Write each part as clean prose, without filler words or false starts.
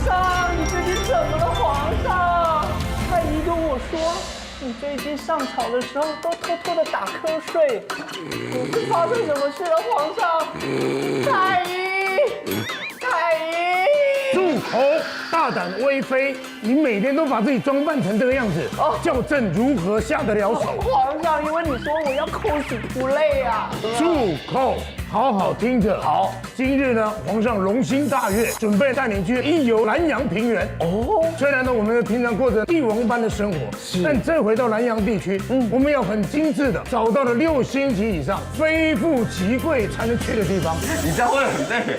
上，你最近怎么了，皇上？太医跟我说，你最近上朝的时候都偷偷的打瞌睡，你是发生什么事了，皇上？太医，太医！住口！大胆威非！你每天都把自己装扮成这个样子，叫朕如何下得了手？皇上，因为你说我要cosplay啊！住口！好好听着。好，今日呢，皇上龙心大悦，准备带你去一游南洋平原。哦，虽然呢，我们平常过着帝王般的生活，但这回到南洋地区，我们要很精致的找到了6星级以上、非富即贵才能去的地方。你这样会很累。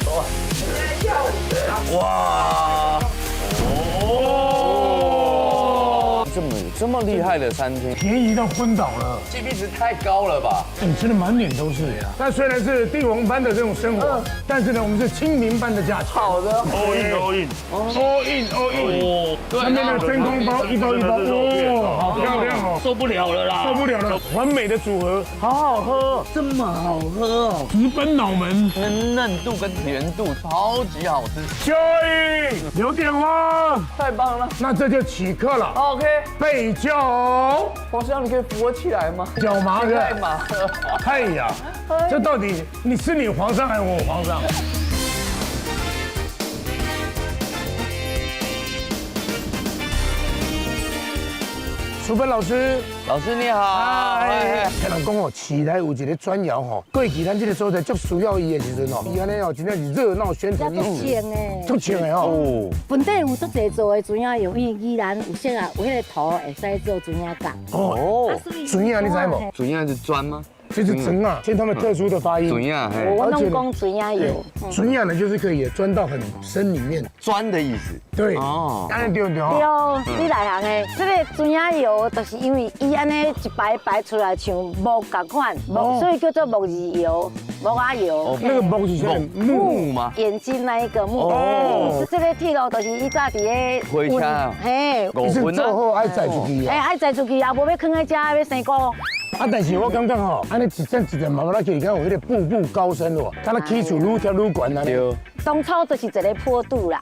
哇！哦，这么厉害的餐厅，便宜到昏倒了。 CP 值太高了吧？你吃的满脸都是呀。那虽然是帝王般的这种生活，但是呢，我们是亲民般的价钱。好的 ，all in。哦，上面的真空包一包一包，哦，好漂亮哦，受不了了啦！受不了了，完美的组合，好好喝，这么好喝哦，直奔脑门。那嫩度跟甜度超级好吃。Joy，有点吗？太棒了。那这就起课了。 OK， 备酒。皇上，你可以扶我起来吗？脚麻的。 太麻了。哎呀，这到底你是你皇上还是我皇上？淑芬老师，老师你好。嗨，听人讲哦，市内有一个砖窑吼，过去咱这个所在最需要伊的时阵哦，伊安尼哦，真正是热闹宣传，足清诶，足清的哦。本地有足侪做的砖仔用，因为宜兰有些啊，有迄个土会使做砖仔角。哦，砖啊，你知无？主要是砖吗？ 就是砖啊，听他们特殊的发音。主要，我弄讲砖仔油，砖啊呢，就是可以钻到很深里面。砖的意思。对。哦。当然对对。对，你内行的，这个砖仔油就是因为伊安尼一排排出来像木同款，木所以叫做木字油、木仔油。那个木是什么？木吗？眼睛那一个木。哦。这个铁路就是伊早伫个火车。嘿。你是做好爱载出去啊？哎，爱载出去也无要囥在遮要生菇。 啊，但是我感觉吼，安尼一阵一阵慢慢起，敢有迄个步步高升哦，敢那起厝愈跳愈悬安尼。当初就是一个坡度啦，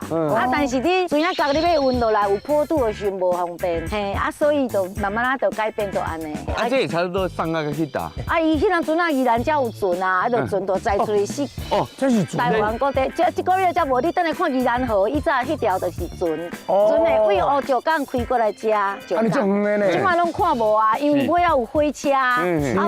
但是你砖仔角你要运落来有坡度的时候无方便，嘿，所以就慢慢就改变到安尼。这也差不多上那个去打。伊迄人船宜兰才有船啊，就船就载出去死。哦，这是船。台湾各地，这个月才无，你等下看宜兰河，伊早迄条就是船，船会为乌石港开过来遮。啊，你这远的呢？即摆拢看无啊，因为尾仔有火车，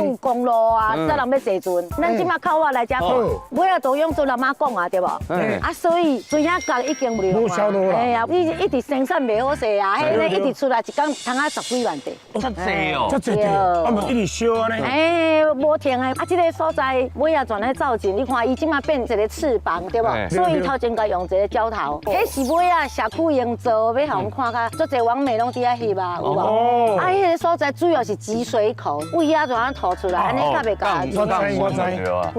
有公路啊，才人要坐船。咱即摆靠我来遮看，尾仔都用做阿妈讲啊，对无？啊，所以。砖仔角已经无消多了。哎呀，你一直生产袂好势啊，迄个一直出来一工通啊10几万地。这济哦，这济啊，么一直烧安尼。哎，无停的，啊，这个所在尾啊全咧造景，你看伊即马变一个翅膀，对无？所以头前甲用一个胶头，迄是尾啊社区营造，要互阮看甲，足侪网美拢伫遐翕啊，有无？啊，迄个所在主要是集水口，尾啊全啊吐出来，安尼较袂甲。我知。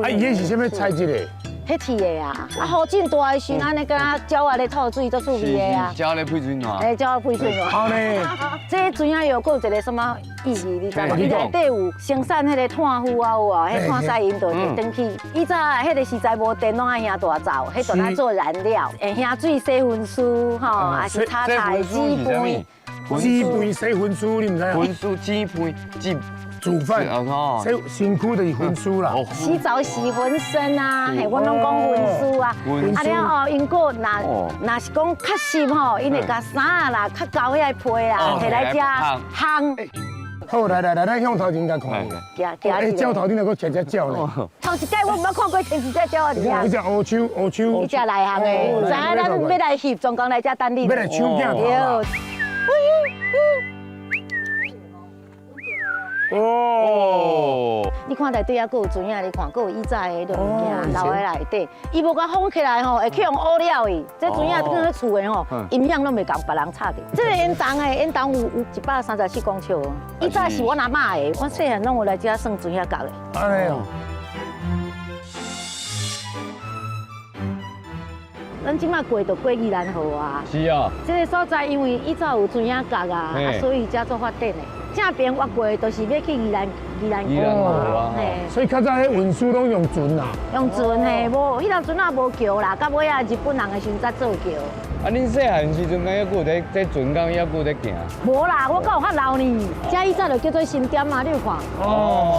啊，伊迄是啥物材质的？ 迄铁的啊，啊雨景大的时，安尼敢若鸟啊咧吐水做趣味的啊。鸟咧配水暖。哎，鸟配水暖。好呢。这砖仔油佫有一个什么意义？你知无？伊内底有生产迄个炭污啊有啊，迄炭晒因就会登去。以早迄个时代无电，拢爱兄大灶，迄就来做燃料。会兄水洗粉丝吼，也是炒菜鸡饭。鸡饭洗粉丝，你唔知啊？粉丝鸡饭鸡。 煮饭，洗辛苦的是粉丝啦。洗澡洗浑身啊，嘿，我拢讲粉丝啊。啊了后，因果若是讲较湿吼，因会甲衫啊啦、较厚遐皮啦，摕来遮烘。好，来，咱向头前甲看。哎，鸟头顶那个只鸟呢。头一届我毋捌看过天一只鸟啊！你只乌秋，乌秋。伊只内行的，知影咱要来翕，总讲来遮等你。要来抢镜头。 哦，你看内底还佫有砖仔，你看佫有以早的迄种物件留在内底，伊无甲封起来吼，会去用乌料伊。这砖仔跟咧厝的吼，音响拢袂共别人插的。这个烟筒的烟筒有134公尺哦，以早是我阿妈的，我细汉拢有来遮算砖仔角的。安尼哦。咱即马过就过宜兰河啊。是啊。这个所在因为以早有砖仔角啊，所以遮做发展的。正边越过就是要去宜兰宜兰河啊嘿，所以较早迄运输拢用船啦。用船嘿，无迄当船也无桥啦，到尾啊日本人的时阵才做桥。啊，恁细汉时阵敢还有在船港，还有在行？无啦，我敢有较老呢。这以前就叫做新店啊，你有看？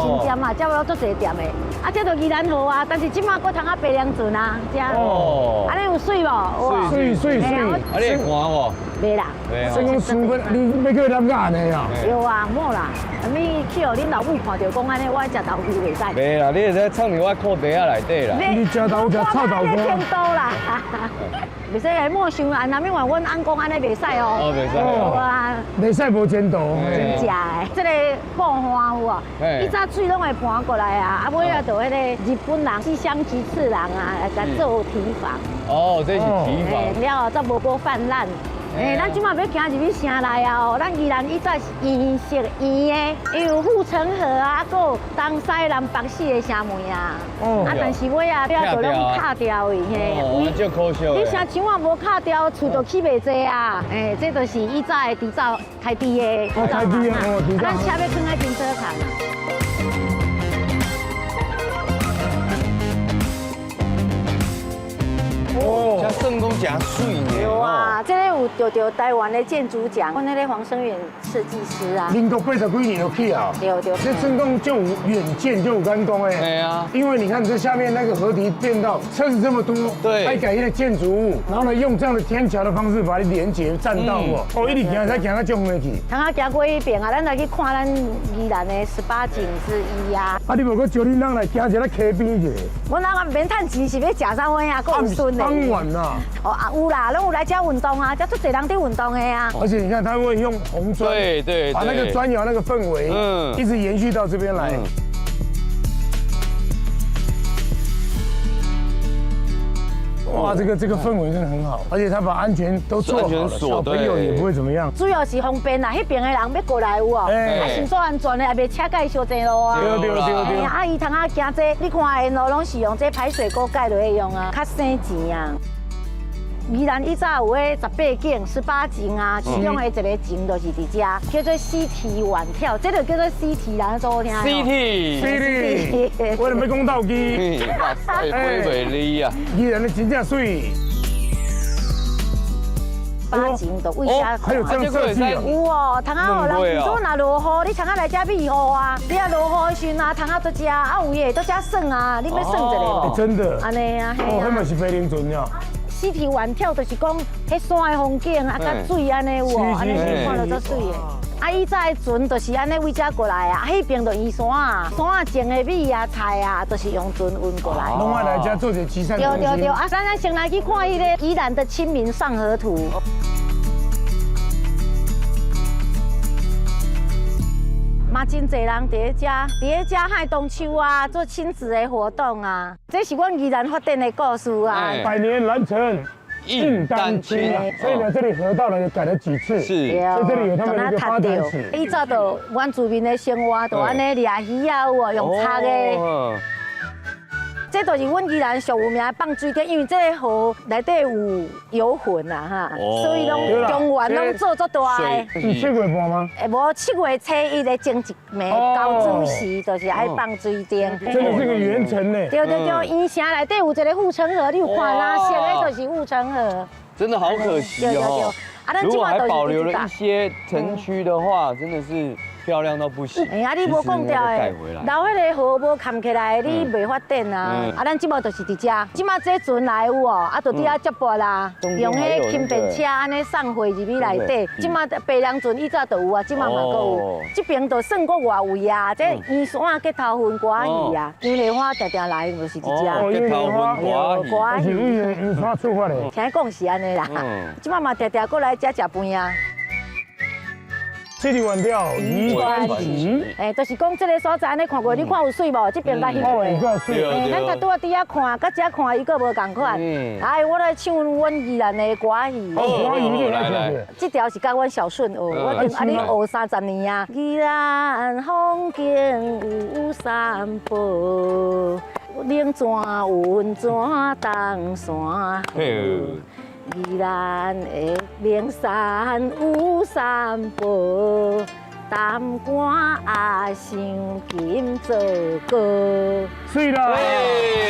新店啊，这有足侪店的。啊，这就宜兰河啊，但是即马搁通啊白凉船啊，这。哦。安尼有水无？水。啊，你会看无？袂啦。所以讲输分，你要叫咱干的呀？有啊，冇啦。你去互恁老母看到讲安尼，我食豆腐袂使。袂啦，你会使藏伫我裤袋仔内底啦。你食豆腐臭豆腐。天多啦。袂使来莫想啊，那因为阮翁公安尼袂使哦。哦，袂使哦。啊，袂使无前途。真正的，这个布花有啊，伊早水拢会盘过来啊，啊尾啊就迄个日本人西乡菊次郎啊来甲做堤防。哦，这是堤防。了后才无泛滥。咱即马要行入去城内啊哦，咱宜兰以前是圆色圆的，伊有护城河啊，还有东西南北四个城门啊。啊，但是尾啊，了就拢卡掉的嘿。哦，足可惜的。你城墙啊无卡掉，厝就起袂济啊。这就是以前的地造开堤的。开堤啊，哦，咱车要放在停车场。哦，像圣公真水呢。有啊，这个有得到台湾的建筑奖，我那个黄生远设计师啊。民国80几年就去啊。对。这真讲就有远见，就有干工哎。对啊。因为你看这下面那个河堤变道，车子这么多，对，还改一个建筑物，然后呢用这样的天桥的方式把它连接栈道哦，一直行才行到中远去。通啊行过一遍啊，咱来去看咱宜兰的18景之一啊。啊，你无搁招恁人来行一个溪边去？我那个免趁钱是要食啥物啊？够顺的。傍晚呐。哦啊，有啦，拢有来这运动啊，这足侪人在运动的啊。而且你看，他会用红砖，对，把那个砖窑那个氛围，一直延续到这边来。哇，这个氛围真的很好，而且他把安全都做好了，小朋友也不会怎么样。主要是方便啦，迄边的人要过来有哦，啊，先做安全的，也袂车盖烧济路啊。对。啊，伊通啊行这，你看沿路拢是用这排水沟盖落去用啊，较省钱啊。宜兰以早有迄18景、18景啊，其中的一个景就是伫遮，叫做西堤晚跳，这就叫做西堤啦，做好听。西堤，我都没讲到机。哇塞，飞袂离啊！宜兰的真正水。8景都为啥？还有这样设计啊？有哦，通啊，人你说若落雨，你通啊来遮避雨啊，你啊落雨的时阵啊，通啊在遮，啊有诶在遮耍啊，你要耍一个无？真的。安尼啊，哦，迄嘛是飞灵船呀。西堤晚跳就是讲，迄山的风景啊，甲水安尼有哦，安尼是看到足水的。啊，以前的船就是安尼为遮过来啊，迄边就依山啊，山啊种的米啊、菜啊，都是用船运过来。拢爱来遮做者集散中心。对，啊，咱先来去看迄个宜兰的清明上河图。嘛真侪人伫遮海冬秋啊，做亲子的活动啊，这是阮宜兰发展的故事啊。百年蓝城印丹青，所以呢，这里河道呢也改了几次，是，所以这里有他们的一个发展史。以早就原住民的生活，就安尼抓鱼啊，有哦，用叉的。这就是阮宜兰上有名的放水点，因为这个河内底有游魂啊哈，所以拢中原拢做足大的。是7月半吗？无7月初1的前一暝高子时，就是爱放水点。真的是个圆城呢。对，伊城内底有一个护城河，你有看啦？现在就是护城河。真的好可惜哦。如果还保留了一些城区的话，真的是漂亮到不行。啊，你无讲掉的，老迄个河无砍起来，你袂发展啊。啊，咱即马就是伫遮，即马这船来有哦，啊，就伫遐接驳啦，用迄轻便车安尼送货入去内底。即马白凉船以早就有啊，即马嘛阁有。这边就算过外围啊，这圆山结头分瓜鱼啊，樱梨花常常来就是伫遮。结头分瓜鱼，是为圆山出发的。听讲是安尼啦，即马嘛常常过来遮食饭啊。西堤晚跳宜兰行，就是讲这个所在，你看过，你看有水无？这边甲翕过。咱才拄啊伫遐看，甲遮看伊个无共款。我来唱阮宜兰的歌戏。歌戏来。这条是甲阮小顺学，我你学30年啊。宜兰风景有三宝，冷泉温泉东山。宜兰的名山有三宝，担官啊，想金做歌。对啦，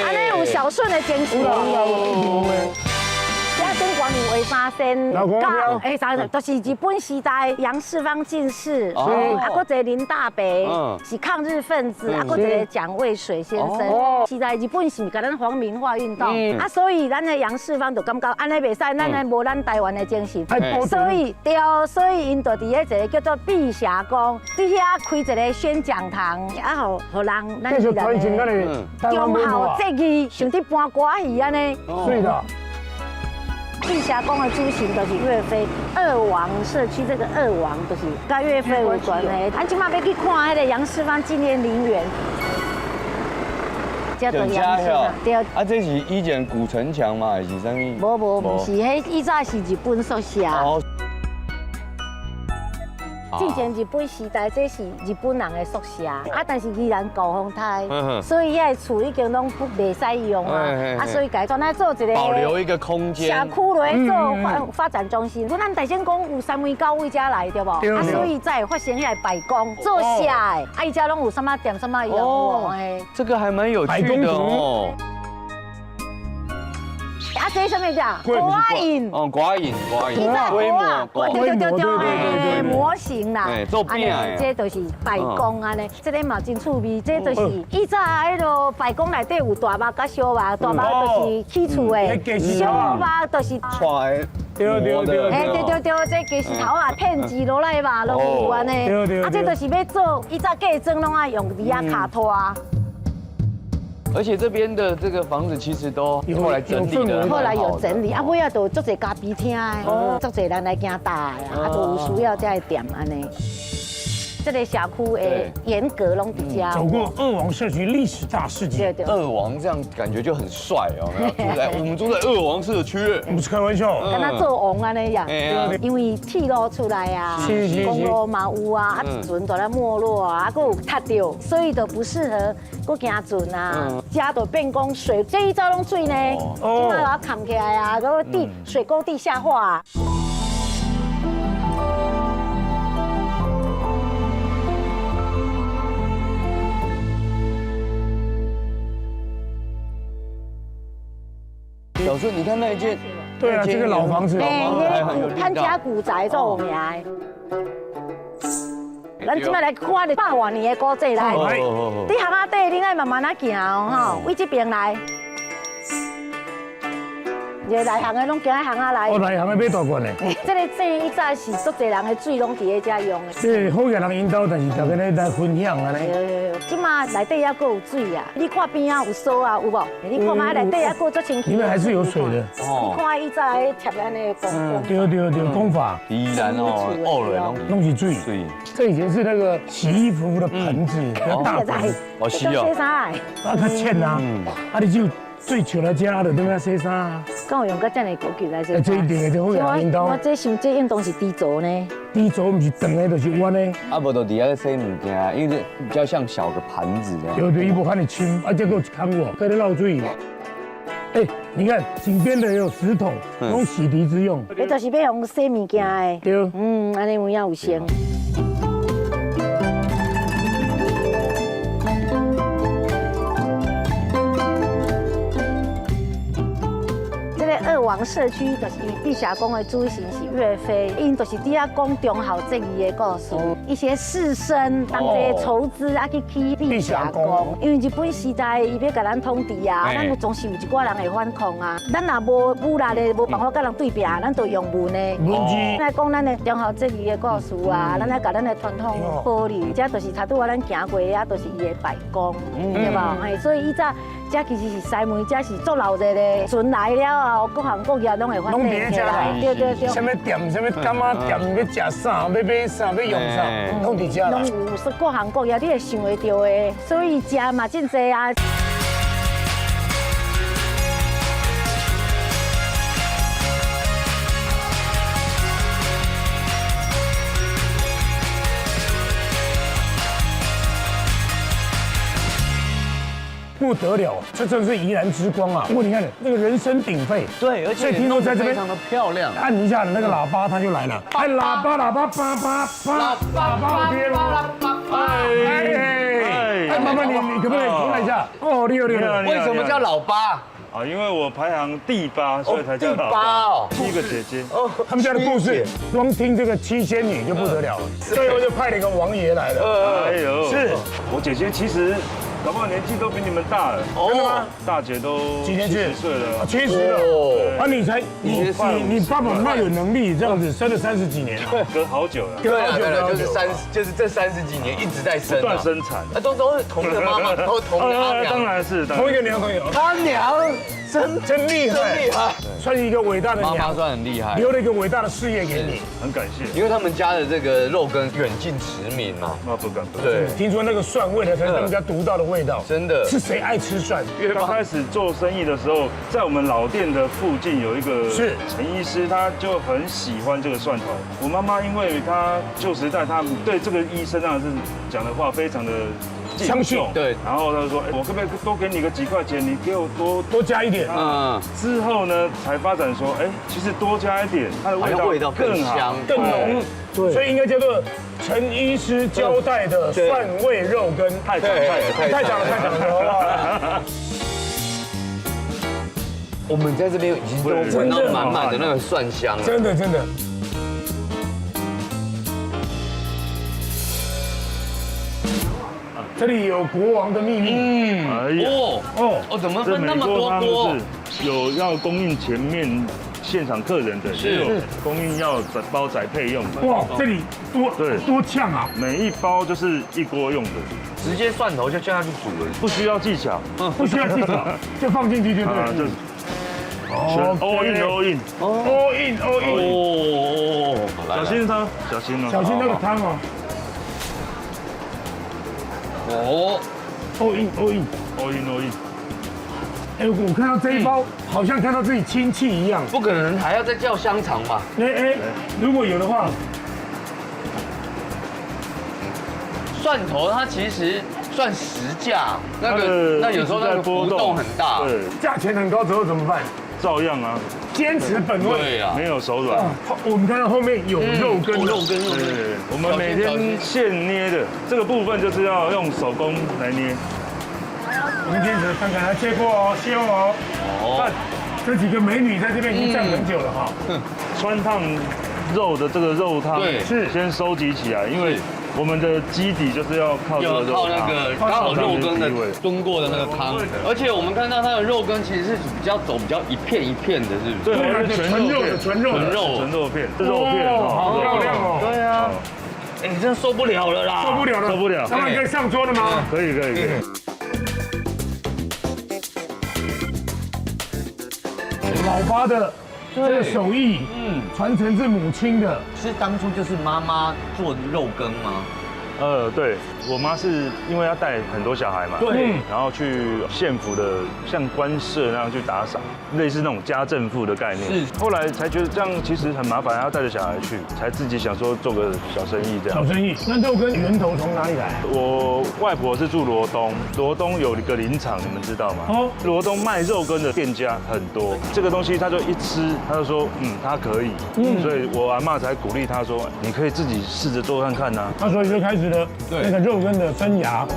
安尼有孝顺的精神。嘉靖光明为发生，就是日本时代杨世芳进士，啊，搁一个林大北是抗日分子，啊，搁一个蒋渭水先生。时代日本是甲咱皇民化运动，啊，所以咱的杨世芳就感觉安尼袂使，咱的无咱台湾的精神，所以因就伫咧一个叫做碧霞宫，伫遐开一个宣讲堂，啊，互人咱继续传承咱的忠孝节义，像伫搬歌戏安尼。对的。碧霞宫的主神就是岳飞，二王社区这个二王就是跟岳飞有关的。咱今嘛要去看迄个杨世芳纪念陵园，叫做杨世芳。对。啊，这是以前古城墙嘛，还是啥物？无，是迄以早是日本所写。之前日本时代，这是日本人的宿舍，啊，但是依然高风台，所以遐厝已经拢袂使用啊，啊，所以改转来做一个保留一个空间，社区来做发展中心。咱大仙宫有三位高位家来对不？啊，所以才会发生遐白宫做下的，啊，伊家拢有什么店什么用哦，这个还蛮有趣的哦。啊，这什么叫寡印？哦，寡印，规模，对，模型啦。做变的。这就是白宫安尼，这个嘛真趣味。这就是以早迄落白宫内底有大肉甲小肉，大肉就是起厝的，小肉就是踹。对，这其实头啊片子落来嘛，拢有安尼。啊，这就是要做以早嫁妆拢爱用底下卡拖。而且这边的这个房子其实都后来整理的，后来有整理，啊，尾啊都足侪嘉宾厅的，足侪人来行大啊，啊，都有需要才会店安尼。这个社区的严格拢比较。走过二王社区历史大事件。对。二王这样感觉就很帅哦，我们住在二王社区，不是开玩笑，跟他做王安尼样。因为铁路出来啊，公路嘛有啊，啊船都在没落啊，啊搁有塌掉，所以都不适合搁行船啊，家都变讲水，这一招拢水呢，今嘛把它扛起来啊，搁水沟地下化。小顺，你看那一间，对啊，这个老房子，潘家古宅做有名的。咱今麦来看100多年的古迹来，你巷仔底，你爱慢慢啊行哦，吼，为这边来。个内行的拢行喺巷仔来。哦，内行的买大罐的。这个井以早是足侪人的水拢伫喺遮用的。这好个人引导，但是大家咧来分享安尼。有，即马内底还阁有水啊！你看边啊有沙啊，有无？你看嘛内底还阁足清气。里面还是有水的。你看以早喺贴安尼工。对，功法。依然哦，哦弄起水。这以前是那个洗衣服的盆子，比较大盆。哦，洗哦。洗衫的。啊，较浅啊。啊，你就水潮来遮就对啊洗衫啊。敢有用到这样的工具来洗衫？这一定的，这好个人引导。我这想这运动是低轴呢。低轴不是长的，就是弯的。啊，无就底下洗物件，因为比较像小个盘子这样。对，伊无看你轻，啊，这个看我，搁咧漏水。哎，你看井边的也有石桶，用洗涤之用。这就是要用洗物件的。对。安尼有影有声。二王社区就是碧霞宫的主神是岳飞，因就是伫遐讲忠孝节义的故事，一些士绅当这筹资啊去起碧霞宫，因为日本时代伊要甲咱统治啊，咱总是有一寡人会反抗啊，咱若无武力的，无办法甲人对拼，咱就用文的。文字来讲咱的忠孝节义的故事啊，咱来甲咱的传统保留，这都是差拄啊咱行过啊，都是伊的白宫，对吧？所以以早这其实是西门，这是做老热的，船来了后。各行各业拢会发展起来，对。什么店、什么干嘛店，要食啥、要买啥、要用啥，拢伫遮啦。拢有是各行各业，你会想会到的，所以食嘛真济啊。目不得了，这真是宜兰之光啊！你看那个人声鼎沸，对，而且听说在这边非常的漂亮，按一下的那个喇叭，它就来了。哎，喇叭，叭叭叭，喇叭边哦。哎，妈妈，你可不可以重来一下？哦，厉害！为什么叫老八？啊，因为我排行第8，所以才叫第8哦7个姐姐。哦，他们家的故事，光听这个7仙女就不得了了。最后就派了一个王爷来了。哎呦，是我姐姐其实搞不好年纪都比你们大了。真的吗？大姐都几年去70岁了。 70了。啊，你爸爸那有能力这样子生了30几年，隔好久了，对啊，就是这30几年一直在生，不断生产。都是同一个妈妈，都同一个阿娘，当然是同一个娘朋友，阿娘真厉害，厉害，算是一个伟大的妈妈娘，算很厉害，留了一个伟大的事业给你。很感谢。因为他们家的这个肉羹远近驰名嘛，那不敢。对，听说那个蒜味呢，才是他们家独到的味道。真的是谁爱吃蒜？因为刚开始做生意的时候，在我们老店的附近有一个是陈医师，他就很喜欢这个蒜头。我妈妈因为她旧时代，她对这个医生啊是讲的话非常的相信，对，然后他就说，哎，我可不可以多给你个几块钱，你给我多加一点。之后呢，才发展说，哎，其实多加一点，它的味道更香、更浓。对，所以应该叫做陈医师交代的蒜味肉羹。太长了。我们在这边已经都闻到满满的那个蒜香了，真的。这里有国王的秘密。哎呀，怎么这美分那么多国他锅？们是有要供应前面现场客人的，也有供应要包宅配用的。哇，这里多呛啊！每一包就是1锅用的，直接蒜头就叫下去煮了，不需要技巧，不需要技巧，就放进去就对了。就是全 all in。哦，小心它，小心哦，小心那个汤哦。all in。哎，我看到这一包，好像看到自己亲戚一样。不可能还要再叫香肠吧？如果有的话，蒜头它其实算实价，那有时候那个浮动很大，对，价钱很高之后怎么办？照样啊，坚持本味，对啊，没有手软。我们看到后面有肉羹，对，我们每天现捏的这个部分就是要用手工来捏。我们坚持看看它切过哦，切哦。这几个美女在这边已经站很久了哈。川烫肉的这个肉汤是先收集起来，因为我们的基底就是要靠这个肉汤，靠那个刚好肉羹的炖过的那个汤，而且我们看到它的肉羹其实是比较一片一片的，是不是？对，纯肉片，肉片，好漂亮哦。对啊，哎，你真的受不了了啦！受不了。他们可以上桌了吗？可以。老八的这个手艺，传承自母亲的。是当初就是妈妈做肉羹吗？对，我妈是因为要带很多小孩嘛，对，然后去县府的像官舍那样去打扫，类似那种家政妇的概念。是，后来才觉得这样其实很麻烦，还要带着小孩去，才自己想说做个小生意这样。小生意，那肉羹源头从哪里来？我外婆是住罗东，罗东有一个林场，你们知道吗？罗东卖肉羹的店家很多，这个东西他就一吃，他就说，他可以，所以我阿嬷才鼓励他说，你可以自己试着做看看呐。他所以就开始了那个肉羹的生涯。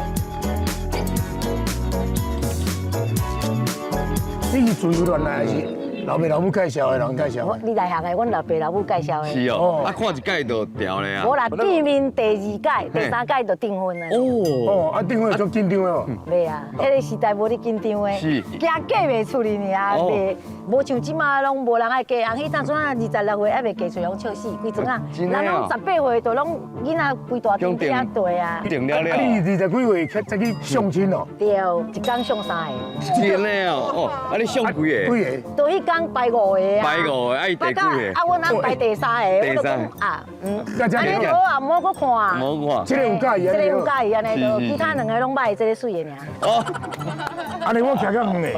你是自由恋爱还是老爸老母介绍的人介绍？你来行的，阮老爸老母介绍的。是哦，看一届就调了啊。无啦，见面第2届、第3届就订婚了。订婚就紧张哦。袂啊，迄个时代无咧紧张的，是惊嫁袂出去尔，袂无像即马拢无人爱嫁，人迄当阵啊26岁还袂嫁出，拢笑死，规阵啊，人拢18岁就拢囡仔规大丁仔大啊。定了了。你20几岁才去相亲哦？对，一天上3个。真的哦，你上几个？几个？就迄天排5个啊。排5个，第几个？阮俺排第3个，我就讲安尼好啊，莫搁看。莫看。这个有介意啊？这个有介意安尼就，其他2个拢歹，这个水的尔。安尼我徛较远嘞。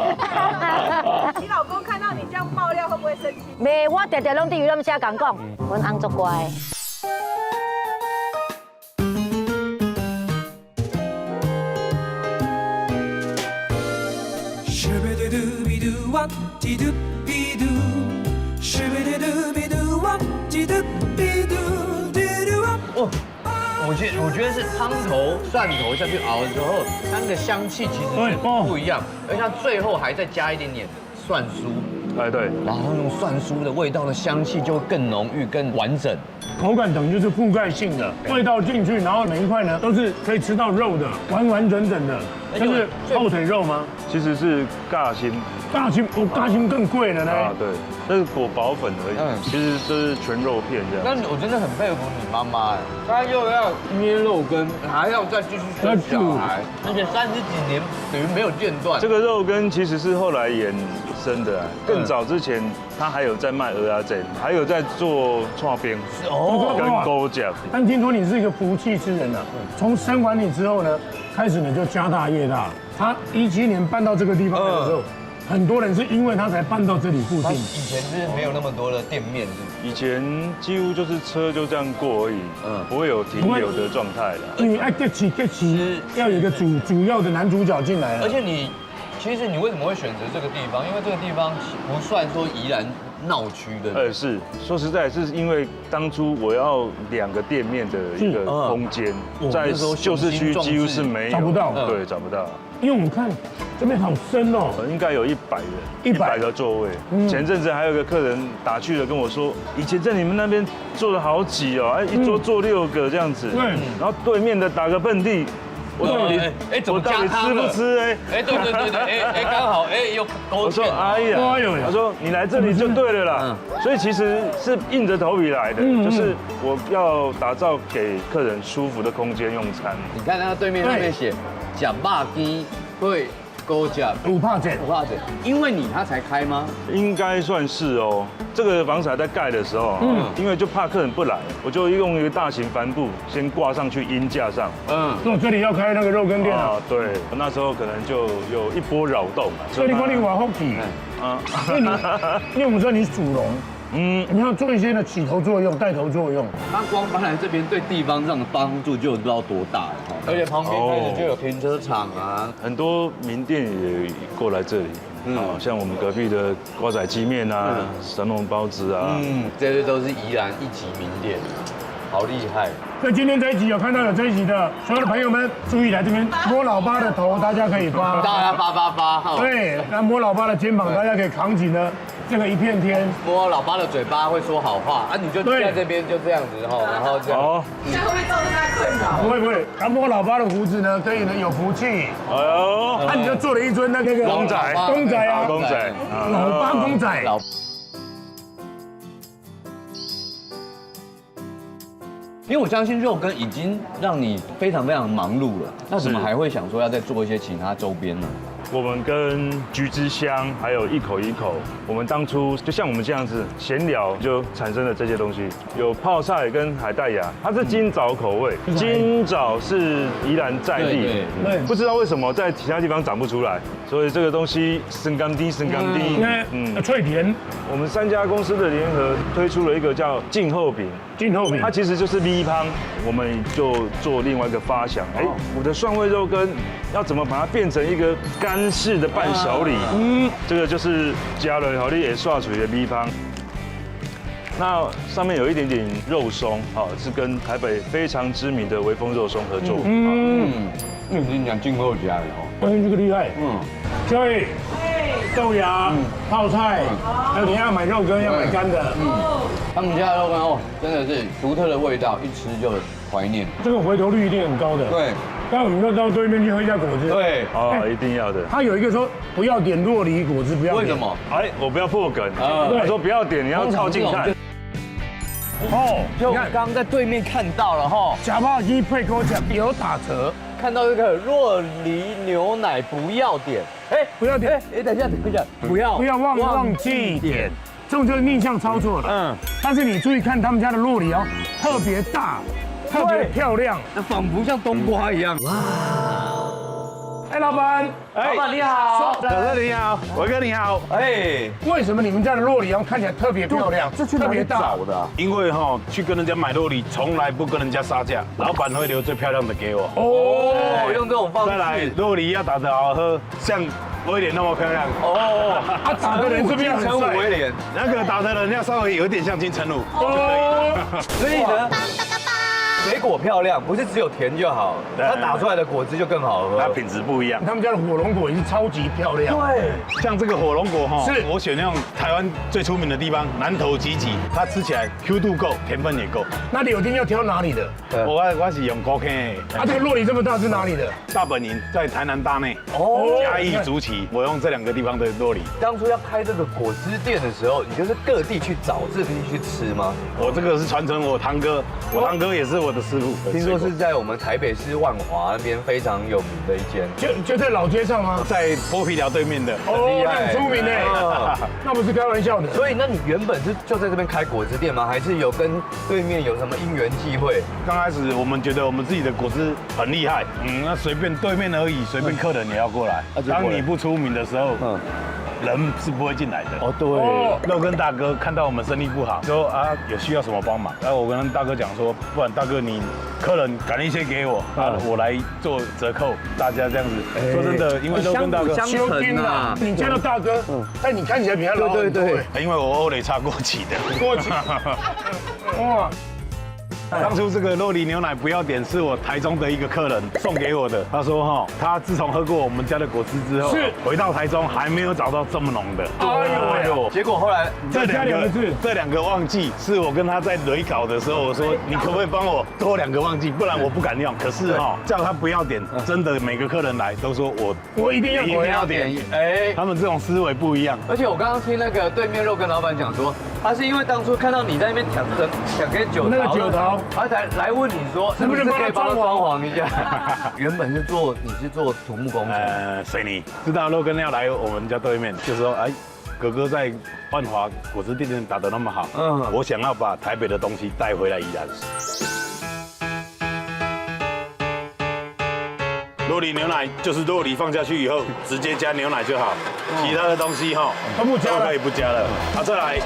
你老公看到你这样爆料会不会生气？袂，我常常拢对于他们家讲，阮翁足乖。哇滴嘟比嘟，是比嘟嘟比嘟哇滴嘟比嘟嘟嘟哇。哦，我觉得是汤头、蒜头下去熬的时候，它那个香气其实是不一样，而且它最后还再加一点点蒜酥。哎，对，然后那种蒜酥的味道的香气就会更浓郁、更完整。口感等于就是覆盖性的，味道进去，然后每一块呢都是可以吃到肉的，完完整整的。这是后腿肉吗？其实是尬心。大心，大心更贵了呢。啊，对，那是裹薄粉而已，其实这是全肉片这样。但我真的很佩服你妈妈哎，她又要捏肉羹，还要再继续生小孩，而且30几年等于没有间断。这个肉羹其实是后来衍生的，更早之前他还有在卖蚵仔煎，还有在做串边跟勾饺。但听说你是一个福气之人啊，从生完你之后呢，开始呢就家大业大。他17年搬到这个地方的时候。很多人是因为他才搬到这里附近。以前是没有那么多的店面，以前几乎就是车就这样过而已，不会有停留的状态了。你爱get起，要有一个主要的男主角进来。而且其实你为什么会选择这个地方？因为这个地方不算说宜兰闹区的。是说实在，是因为当初我要2个店面的一个空间，在旧市区几乎是没有，找不到，对，找不到。因为我们看这边好深哦，应该有100人，100个座位。前阵子还有个客人打趣的跟我说，以前在你们那边坐的好挤哦，一桌坐6个这样子。对。然后对面的打个喷嚏，我到底怎么加吃不吃？对，刚好又勾芡。哎呀，他说你来这里就对了啦。所以其实是硬着头皮来的，就是我要打造给客人舒服的空间用餐。你看那个对面那边写。假霸鸡会勾假5%，因为他才开吗？应该算是哦。这个房子还在盖的时候，因为就怕客人不来，我就用一个大型帆布先挂上去阴架上。我这里要开那个肉羹店啊。对，那时候可能就有一波扰动。所以你讲你话好奇啊，因为我们知道你属龙。你要做一些的起头作用、带头作用。它光搬来这边对地方上的帮助就不知道多大了，而且旁边开始就有停车场啊，很多名店也过来这里。像我们隔壁的瓜仔鸡面啊、神龙包子啊，这些都是宜兰1级名店，好厉害。所以今天这一集有看到有这一集的所有的朋友们，注意来这边摸老八的头，大家可以发，大家发。对，那摸老八的肩膀，大家可以扛起呢。这个一片天，摸老八的嘴巴会说好话啊，你就在这边就这样子哈，然后这样。这样会不会造成他困扰？不会，他摸老八的胡子呢，可以呢有福气。哎呦，那你就做了一尊那个公仔啊，老八公仔。因为我相信肉羹已经让你非常忙碌了，那怎么还会想说要再做一些其他周边呢？我们跟橘之乡还有一口，我们当初就像我们这样子闲聊，就产生了这些东西，有泡菜跟海带芽，它是金枣口味，金枣是宜兰在地，不知道为什么在其他地方长不出来，所以这个东西生甘低，脆甜。我们3家公司的联合推出了一个叫静候饼，它其实就是米汤，我们就做另外一个发想，我的蒜味肉羹要怎么把它变成一个干式的伴手礼？这个就是加了好你也刷出的米汤。那上面有一点点肉松，是跟台北非常知名的微风肉松合作。你讲静候家的这个厉害。所以豆芽、泡菜，还有你要买肉羹要买干的。他们家的肉羹真的是独特的味道，一吃就怀念。这个回头率一定很高的。对。刚我们就到对面去喝一下果汁。对。一定要的。他有一个说不要点酪梨果汁，不要点。为什么？我不要破梗。他说不要点，你要靠近看。就刚在对面看到了假泡鸡配口酱有打折。看到这个酪梨牛奶不要点，不要点，等一下，不要忘记点，这种就是逆向操作了。但是你注意看他们家的酪梨特别大，特别漂亮，仿佛像冬瓜一样。哇！老板，老板你好，小哥你好，伟哥你好。为什么你们家的酪梨看起来特别漂亮，特别大的？因为去跟人家买酪梨，从来不跟人家杀价，老板会留最漂亮的给我。用这种方式。再来，酪梨要打得好喝，像威廉那么漂亮。哦，他打的人是不是很金城武帅？威廉。那个打的人要稍微有一点像金城武。哦，所以呢，水果漂亮，不是只有甜就好，它打出来的果汁就更好喝。它品质不一样。他们家的火龙果也是超级漂亮。对，像这个火龙果哈，是我选用台湾最出名的地方南投集集，它吃起来 Q 度够，甜分也够。那柳丁要挑哪里的？我是用高 K，啊，这个洛梨这么大是哪里的？大本营在台南大内，哦嘉义竹崎，我用这2个地方的酪梨。当初要开这个果汁店的时候，你就是各地去找这地去吃吗？我这个是传承我堂哥，我堂哥也是我的师傅。听说是在我们台北市万华那边非常有名的一间。就在老街上吗？在剥皮寮对面的。哦，那很出名呢，那不是开玩笑的。所以，那你原本是就在这边开果汁店吗？还是有跟对面有什么因缘际会？刚开始我们觉得我们自己的果汁很厉害，那随便对面而已，随便客人也要过来。当你不出名的时候，人是不会进来的。哦，对，肉根大哥看到我们生意不好，说啊有需要什么帮忙，然后我跟大哥讲说，不然大哥你客人赶一些给我，我来做折扣，大家这样子。说真的，因为肉根大哥相疼啊，你见到大哥，但你看起来比他老很多。对，因为我欧蕾茶过期的。过去。哇。当初这个酪梨牛奶不要点，是我台中的一个客人送给我的。他说哈，他自从喝过我们家的果汁之后，是回到台中还没有找到这么浓的。哎呦，结果后来这2个忘记是我跟他在雷稿的时候，我说你可不可以帮我多2个忘记，不然我不敢用。可是哈，叫他不要点，真的每个客人来都说我一定要点。哎，他们这种思维不一样。而且我刚刚听那个对面肉跟老板讲说，他是因为当初看到你在那边抢给酒桃，那个酒桃，他才来问你说，是不是可以帮他装潢一下？原本你是做土木工程，水泥。知道肉根要来我们家对面，就说哎，哥哥在万华果汁店打得那么好，我想要把台北的东西带回来宜兰。酪梨牛奶就是酪梨放下去以后，直接加牛奶就好，其他的东西哈都不加了，可以不加了。再来。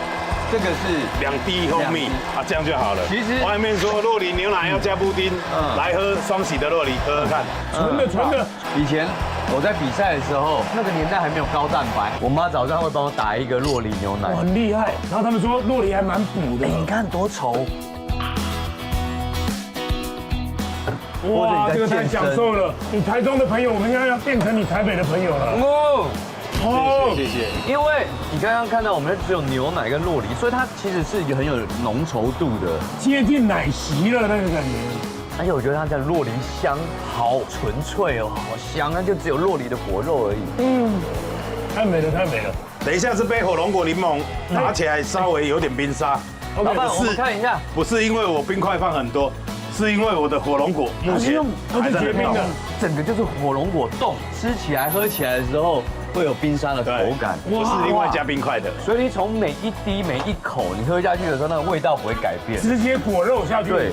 这个是2滴蜂蜜这样就好了。其实外面说酪梨牛奶要加布丁，来喝双喜的酪梨，喝喝看。纯的。以前我在比赛的时候，那个年代还没有高蛋白，我妈早上会帮我打一个酪梨牛奶，很厉害。然后他们说酪梨还蛮补的，你看多稠。哇，这个太享受了！你台中的朋友，我们现在要变成你台北的朋友了。谢谢。因为你刚刚看到我们只有牛奶跟酪梨，所以它其实是一个很有浓稠度的，接近奶昔了那个感觉。而且我觉得它的酪梨香好纯粹哦，好香，它就只有酪梨的果肉而已。太美了，太美了。等一下这杯火龙果柠檬拿起来稍微有点冰沙。老板，我们看一下，不是因为我冰块放很多，是因为我的火龙果目前还在结冰的，整个就是火龙果冻，吃起来喝起来的时候会有冰沙的口感，不是另外加冰块的。所以你从每一滴每一口你喝下去的时候，那个味道不会改变，直接果肉下去。对，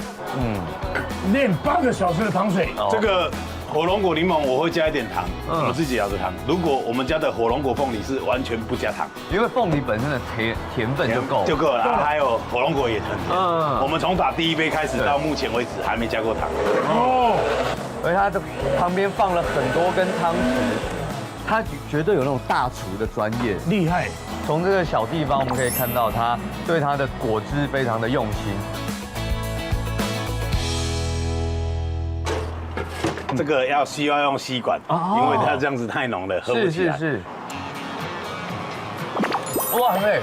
炼8个小时的糖水。这个火龙果柠檬我会加一点糖，我自己摇的糖。如果我们家的火龙果凤梨是完全不加糖，因为凤梨本身的甜分就够了，还有火龙果也很甜。我们从打第1杯开始到目前为止还没加过糖。而它的旁边放了很多根汤匙，他绝对有那种大厨的专业，厉害。从这个小地方我们可以看到他对他的果汁非常的用心。这个需要用吸管，因为它这样子太浓了，喝不起来。是。哇塞，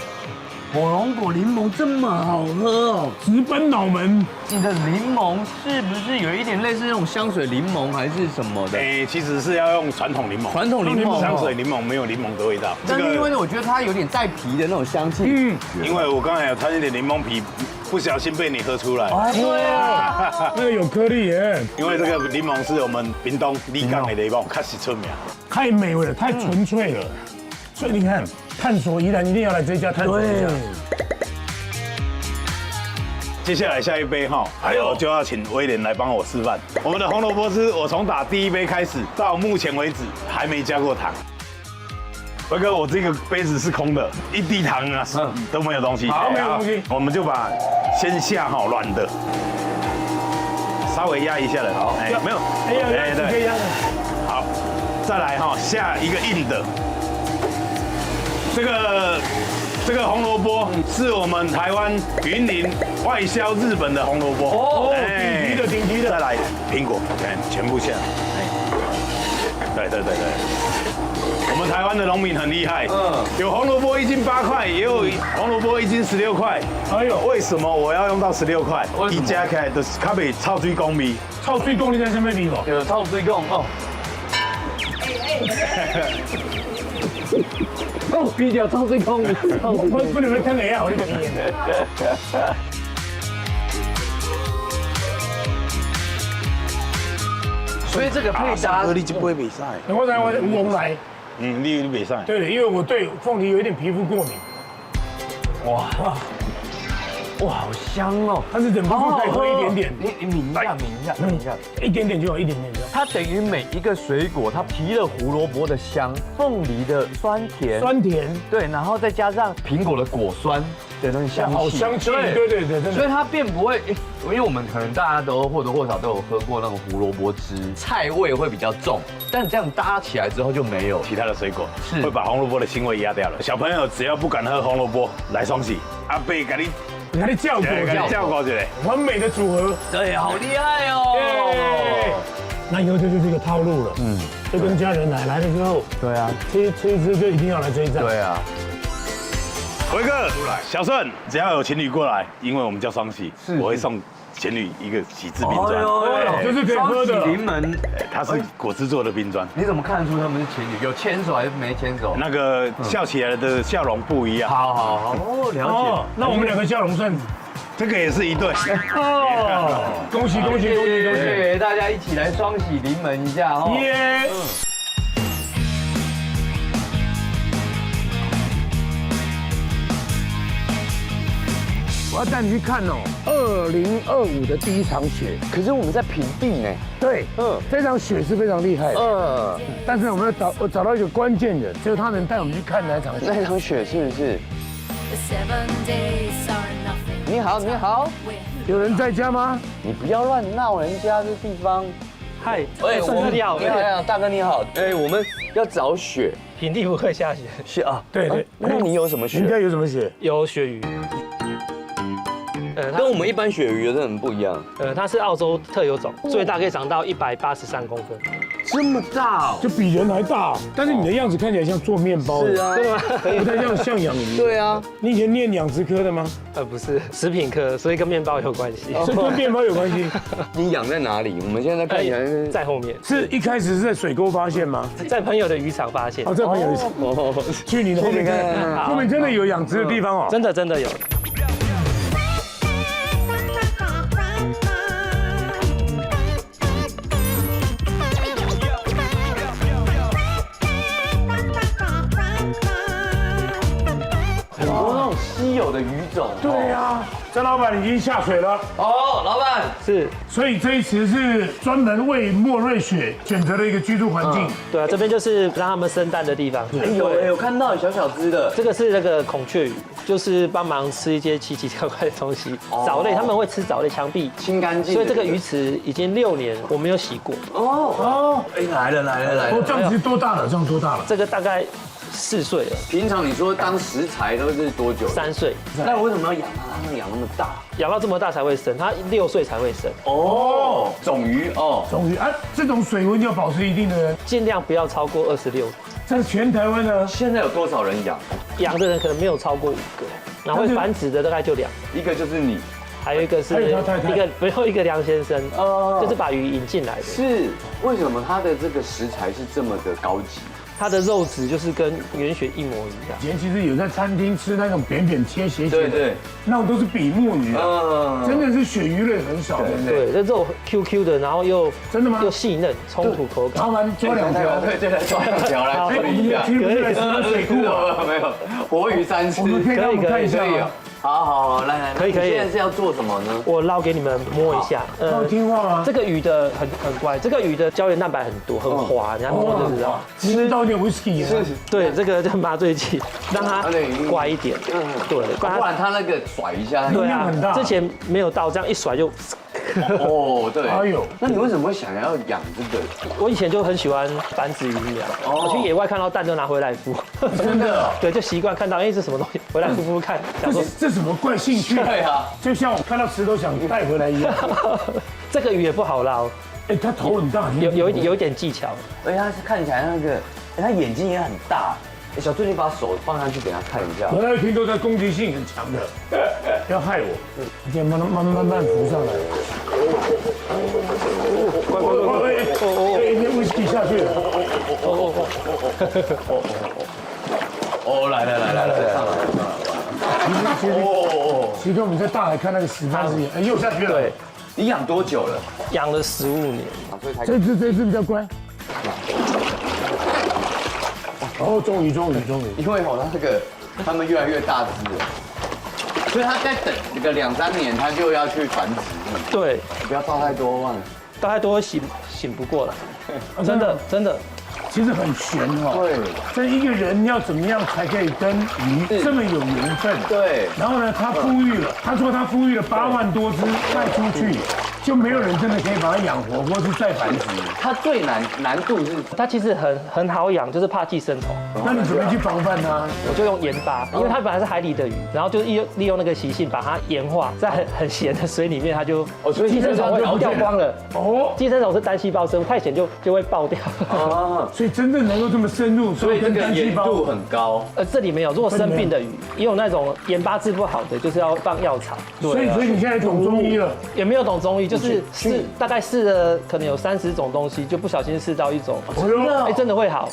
火龙果柠檬这么好喝哦，直奔脑门。你的柠檬是不是有一点类似那种香水柠檬还是什么的？其实是要用传统柠檬。传统柠檬，香水柠檬没有柠檬的味道。但是因为我觉得它有点带皮的那种香气。因为我刚才有掺一点柠檬皮，不小心被你喝出来。对啊，那个有颗粒耶。因为这个柠檬是我们屏东立港的柠檬，开始出名。太美味了，太纯粹了。所以你看，探索宜兰一定要来这家探索一下。接下来下一杯哈，就要请威廉来帮我示范。我们的红萝卜汁，我从打第1杯开始到目前为止还没加过糖。威哥，我这个杯子是空的，一滴糖啊都没有东西。好，没有东西。我们就把先下好软的，稍微压一下了。好，没有，对，好，再来哈下一个硬的。这个红萝卜是我们台湾云林外销日本的红萝卜。哦，顶级的。再来苹果，全部下来。对。我们台湾的农民很厉害，有红萝卜1斤8块，也有红萝卜1斤16块。哎呦，为什么我要用到16块？一加起来就是较袂臭水公味。臭水公你在上面味哦？有臭水公哦。哦，比较臭水公味。不能听你啊，我这个面。所以这个配搭，你就不会比赛。我在乌龙来。你比赛。对，因为我对凤梨有一点皮肤过敏。哇，好香哦！它是忍不住再喝一点点。你抿一下，一点点就好，一点点就好。它等于每一个水果，它提了胡萝卜的香，凤梨的酸甜，对，然后再加上苹果的果酸的那种香气，好香气，对，真的。所以它并不会，因为我们可能大家都或多或少都有喝过那种胡萝卜汁，菜味会比较重，但这样搭起来之后就没有其他的水果，会把红萝卜的腥味压掉了。小朋友只要不敢喝红萝卜，来双喜，阿伯给你叫过去，完美的组合，对，好厉害哦！那以后这就是一个套路了，就跟家人来了之后，对啊，吃一吃就一定要来这一站，对啊。辉哥，小顺，只要有情侣过来，因为我们叫双喜，我会送情侣一个喜字冰砖，就是可以喝的柠檬，它是果汁做的冰砖。你怎么看得出他们是情侣？有牵手还是没牵手？那个笑起来的笑容不一样。好，了解。那我们2个笑容算，这个也是一对。恭喜！大家一起来双喜临门一下哦！耶！我要带你去看哦，2025的第一场雪。可是我们在平地呢。对，这场雪是非常厉害的。但是我们要找到一个关键人，就是他能带我们去看那场雪。那场雪是不是？你好，有人在家吗？你不要乱闹人家这地方。嗨，我们好，大哥你好。我们要找雪，平地不会下雪。是啊，对。那你有什么雪？你家有什么雪？有鳕鱼。跟我们一般鳕鱼有的很不一样。它是澳洲特有种，最大可以长到183公分。这么大哦，就比人还大。但是你的样子看起来像做面包的。是啊，对吗？不太像养鱼。对啊。你以前念养殖科的吗？不是，食品科，所以跟面包有关系。是跟面包有关系。你养在哪里？我们现在看起来是在后面。是一开始是在水沟发现吗？在朋友的渔场发现。在朋友渔场。去你的后面看，后面真的有养殖的地方哦。真的有。稀有的鱼种。对呀，张老板已经下水了。哦，老板是。所以这一池是专门为莫瑞雪选择的一个居住环境。对啊，这边就是让他们生蛋的地方。有看到小只的。这个是那个孔雀鱼，就是帮忙吃一些奇奇怪怪的东西。藻类他们会吃藻类，墙壁清干净。所以这个鱼池已经6年我没有洗过。来了。这样子多大了？这个大概4岁了。平常你说当食材都是多久？3岁。那为什么要养它？养那么大？养到这么大才会生，它6岁才会生。种鱼啊，这种水温要保持一定的，尽量不要超过26。在全台湾呢，现在有多少人养？养的人可能没有超过5个，然后会繁殖的大概就2个。一个就是你，还有一个是一个梁先生，就是把鱼引进来的。是为什么它的这个食材是这么的高级？它的肉质就是跟原雪一模一样。以前其实有在餐厅吃那种扁切斜的，对，那种都是比目鱼真的是鳕鱼类很少的。对，这肉 QQ 的，然后又真的吗？又细嫩，冲突口感。老板抓2条，对，来抓2条来处理一下。其实不是来吃水库啊，没有，活鱼3吃。我们可以让我们看一下。好，来，可以。现在是要做什么呢？我捞给你们摸一下。它会听话吗？这个鱼的很乖，这个鱼的胶原蛋白很多，很滑，你看摸就知道。吃到一点 whisky 啊。对，这个叫麻醉剂，让它乖一点。对，不然它那个甩一下，对啊，之前没有到，这样一甩就哦，对。哎呦，那你为什么会想要养这个？我以前就很喜欢繁殖鱼苗，我去野外看到蛋就拿回来孵。真的，对，就习惯看到这什么东西，回来孵孵看，想说这什么怪兴趣？对啊，就像我看到石头想带回来一样。这个鱼也不好捞，哎，它头很大，有一点技巧。而且它是看起来那个，它眼睛也很大。小醉，你把手放上去给他看一下。我那个听说它攻击性很强的，不要害我。你先慢慢浮上来。哎，那威士忌下去了。哦，来，上来。其实跟我们在大海看那个石斑是一样，哎，又下去了。对，你养多久了？养了15年。这只比较乖。哦，终于。因为他们越来越大只了，所以他再等个2-3年，他就要去繁殖。对，不要倒太多嘛，倒太多醒不过来，真的。其实很悬哦。对，这一个人要怎么样才可以跟鱼这么有缘分？对。然后呢，他富裕了，他说他富裕了8万多只卖出去，就没有人真的可以把它养活，或是再繁殖。它最难度是，它其实很好养，就是怕寄生虫。那你怎么去防范它？我就用盐巴，因为它本来是海里的鱼，然后就利用那个习性把它盐化，在很咸的水里面，它就寄生虫会掉光了。哦，寄生虫是单细胞生物，太咸就会爆掉。啊，所以真正能够这么深入，所以这个盐度很高。这里没有，如果生病的鱼，也有那种盐巴治不好的，就是要放药草。所以你现在懂中医了？也没有懂中医，就是大概试了可能有30种东西，就不小心试到一种，真的会好。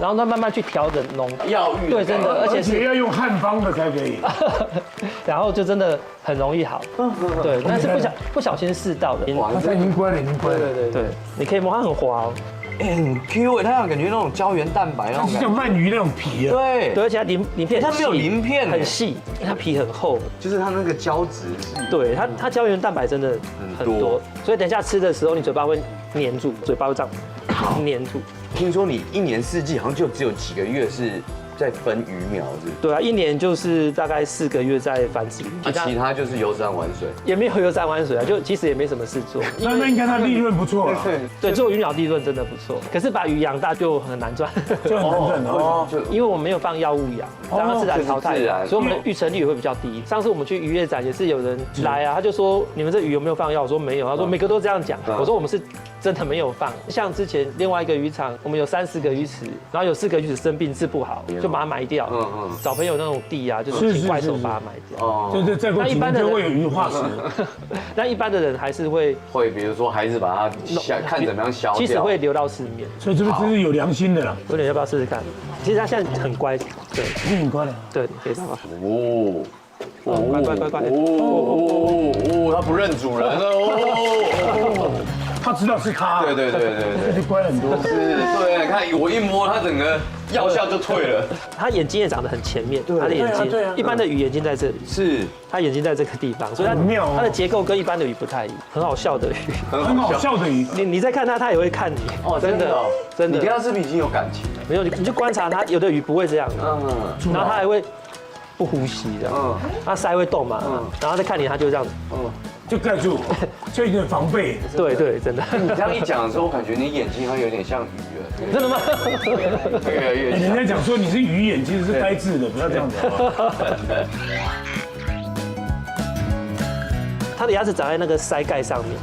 然后再慢慢去调整药浴，对，真的，而且要用汉方的才可以。然后就真的很容易好。对，但是不小心试到的。哇，它已经乖了。对，你可以摸，它很滑哦。很 Q 哎，它有感觉那种胶原蛋白那种，像鳗鱼那种皮啊。对，而且它鳞片它没有鳞片，很细，它皮很厚，就是它那个胶质。对，它胶原蛋白真的很多，所以等一下吃的时候，你嘴巴会黏住，嘴巴会这样黏住。听说你1年4季好像就只有几个月是在分鱼苗子。对啊，1年就是大概4个月在繁殖，其他就是游山玩水。也没有游山玩水啊，就其实也没什么事做。那应该它利润不错了。对，做鱼苗利润真的不错，可是把鱼养大就很难赚，就很难赚哦。因为我们没有放药物养，让它自然淘汰，所以我们的育成率也会比较低。上次我们去渔业展也是有人来啊，他就说你们这鱼有没有放药？我说没有，他说每个都这样讲。我说我们是真的没有放。像之前另外一个渔场，我们有30个鱼池，然后有4个鱼池生病治不好，就把它埋掉。找朋友那种地啊，就是请怪手把它埋掉。哦，就是再过几年就会有鱼化石。那一般的人还是会，比如说孩子把它看怎么样消掉，其实会流到市面。所以这个真是有良心的啦。有点要不要试试看？其实它现在很乖，对，很乖的。对，你可以试试。乖。它不认主人哦。他知道是他。对，就乖很多。对，你看我一摸，它整个药效就退了。它眼睛也长得很前面，它的眼睛，一般的鱼眼睛在这里，是它眼睛在这个地方，所以它的结构跟一般的鱼不太一样，很好笑的鱼，很好笑的鱼。你在看它，它也会看你。哦，真的。你跟它是不是已经有感情了？没有，你就观察它，有的鱼不会这样，然后它还会不呼吸的，它鳃会动嘛，然后再看你，它就这样子，就盖住，就有点防备。对，真的。你这样一讲的时候，我感觉你眼睛好像有点像鱼了。真的吗？越来越像。人家讲说你是鱼眼，其实是呆滞的，不要这样子。它的牙齿长在那个鳃盖上面，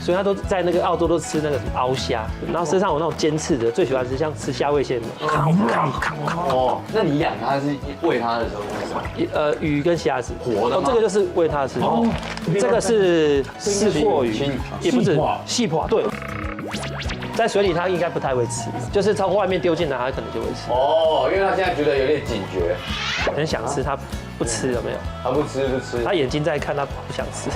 所以它都在那个澳洲都吃那个鳌虾，然后身上有那种尖刺的，最喜欢吃像吃虾味鲜的。哦，那你养它是喂它的时候是什么？鱼跟虾子，活的吗？这个就是喂它吃。哦，这个是四货鱼，也不是细脯，对。在水里它应该不太会吃，就是从外面丢进来它可能就会吃。哦，因为它现在觉得有点警觉，很想吃，它不吃有没有？它不吃，它眼睛在看，它不想吃，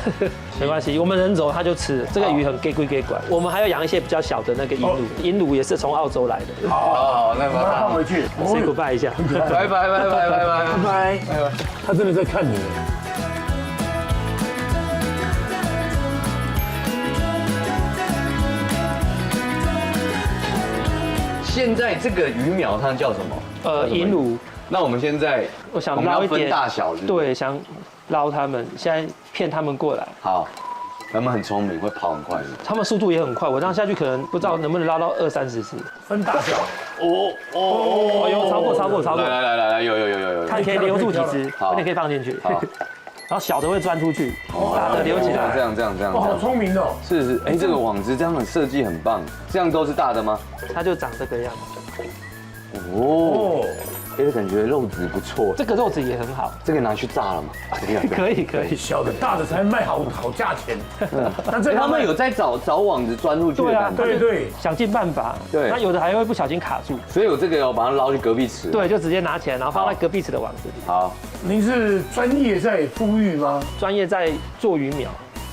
没关系，我们人走它就吃。这个鱼很给归给管。我们还要养一些比较小的那个银鲈，银鲈也是从澳洲来的。好，那把它放回去，say goodbye一下，拜拜。他真的在看你。现在这个鱼苗它叫什么？银鲈。那我们现在我想捞一点大小，对，想捞他们，现在骗他们过来。好，他们很聪明，会跑很快的。他们速度也很快，我这样下去可能不知道能不能拉到20-30次。分大小。哦，有超过。来，有。看可以留住几只，好，你可以放进去。好，然后小的会钻出去，大的留起来。这样。哇，好聪明哦。是，哎，这个网子这样的设计很棒。这样都是大的吗？它就长这个样子。哦，哎，感觉肉质不错。这个肉质也很好，这个拿去炸了吗？可以。小的、大的才卖好价钱。那这他们有在找网子钻入去的感觉。对，想尽办法。对，那有的还会不小心卡住，所以我这个要把它捞去隔壁池。对，就直接拿起来，然后放在隔壁池的网子里。好，您是专业在孵育吗？专业在做鱼苗。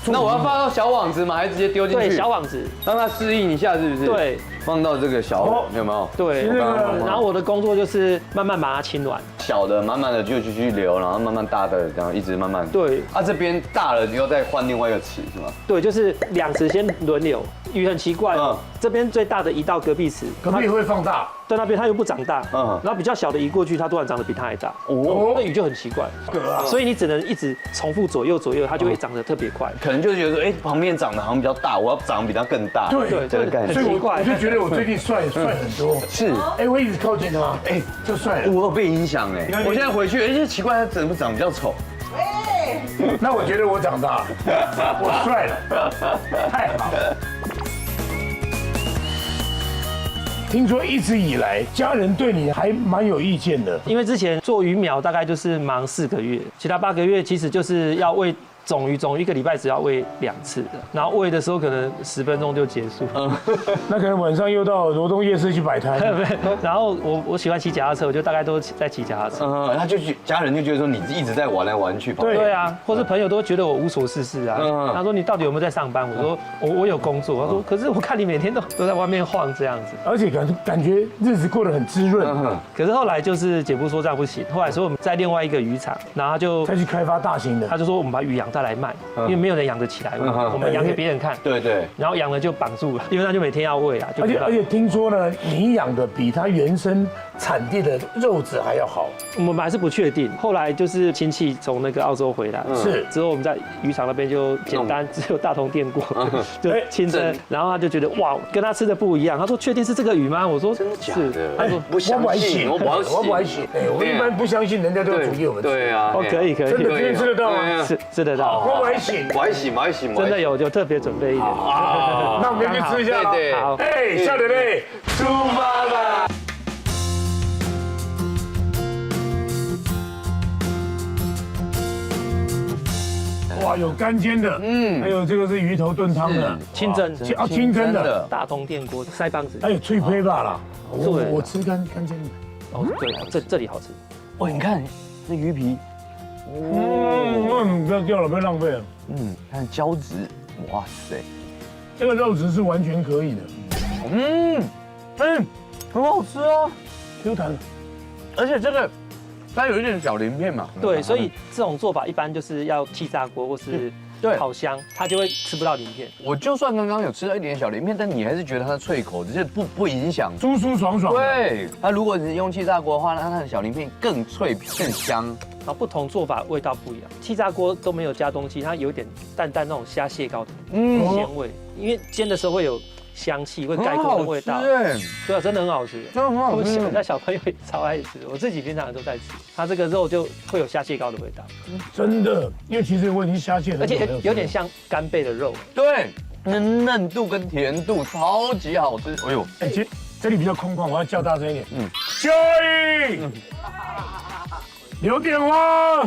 那我要放到小网子吗？还是直接丢进去？对，小网子，让它适应一下，是不是？对，放到这个小，有没有？对。然后我的工作就是慢慢把它清软，小的慢慢的就继续流，然后慢慢大的，然后一直慢慢。对。这边大了又再换另外一个池是吗？对，就是2池先轮流。鱼很奇怪，这边最大的移到隔壁池，隔壁会放大，在那边它又不长大，然后比较小的移过去，它突然长得比它还大，那鱼就很奇怪，所以你只能一直重复左右，它就会长得特别快。可能就是觉得说，哎，旁边长得好像比较大，我要长得比它更大，对，这个感觉。所以我就觉得我最近帅很多。是，哎，我一直靠近他，哎，就帅了。我有被影响哎，我现在回去，哎，奇怪，他怎么长比较丑？那我觉得我长大了，我帅了，太好了。听说一直以来家人对你还蛮有意见的，因为之前做鱼苗大概就是忙4个月，其他8个月其实就是要喂种鱼1个礼拜只要喂2次的，然后喂的时候可能10分钟就结束。那可能晚上又到罗东夜市去摆摊。然后我喜欢骑脚踏车，我就大概都在骑脚踏车。他就家人就觉得说你一直在玩来玩去。对啊，或是朋友都觉得我无所事事啊。他说你到底有没有在上班？我说我有工作。他说可是我看你每天都在外面晃这样子，而且感觉日子过得很滋润。可是后来就是姐夫说这样不行，后来说我们在另外一个渔场，然后他就再去开发大型的。他就说我们把鱼养大来卖，因为没有人养得起来，我们养给别人看。对。然后养了就绑住了，因为他就每天要喂啊。而且听说呢，你养的比他原生产地的肉质还要好。我们还是不确定。后来就是亲戚从那个澳洲回来，是之后我们在渔场那边就简单只有大同电锅，就清蒸。然后他就觉得哇，跟他吃的不一样。他说确定是这个鱼吗？我说真的假的？他说不相信，我不相信。我一般不相信人家都要煮给我们吃。对啊，可以。真的吃得到吗？吃得到。我不还行，真的有特别准备一点。那我们去吃一下。对。好。哎，笑脸嘞，出发吧。哇，有干煎的，还有这个是鱼头炖汤的，清蒸，清蒸的，大同电锅塞帮子，还有脆胚吧啦，对，我吃干煎的，哦，对，这里好吃，哇，你看那鱼皮，不要掉了，不要浪费了，看胶质，哇塞，这个肉质是完全可以的，很好吃哦，Q 弹，而且这个。它有一点小鳞片嘛，对，所以这种做法一般就是要气炸锅或是烤箱，它就会吃不到鳞片。我就算刚刚有吃到一点小鳞片，但你还是觉得它的脆口，只是不影响，酥酥爽爽。对，它如果你是用气炸锅的话，那它的小鳞片更脆更香。然后不同做法味道不一样，气炸锅都没有加东西，它有点淡淡那种虾蟹膏的鲜味，因为煎的时候会有。香气会盖过的味道，对啊，真的很好吃，真的很好吃。我家小朋友也超爱吃，我自己平常都在吃。它这个肉就会有虾蟹膏的味道，真的，因为其实我已经虾蟹了，而且有点像干贝的肉，对，嫩度跟甜度超级好吃。哎呦，其实这里比较空旷，我要叫大声一点。Joey，有点吗？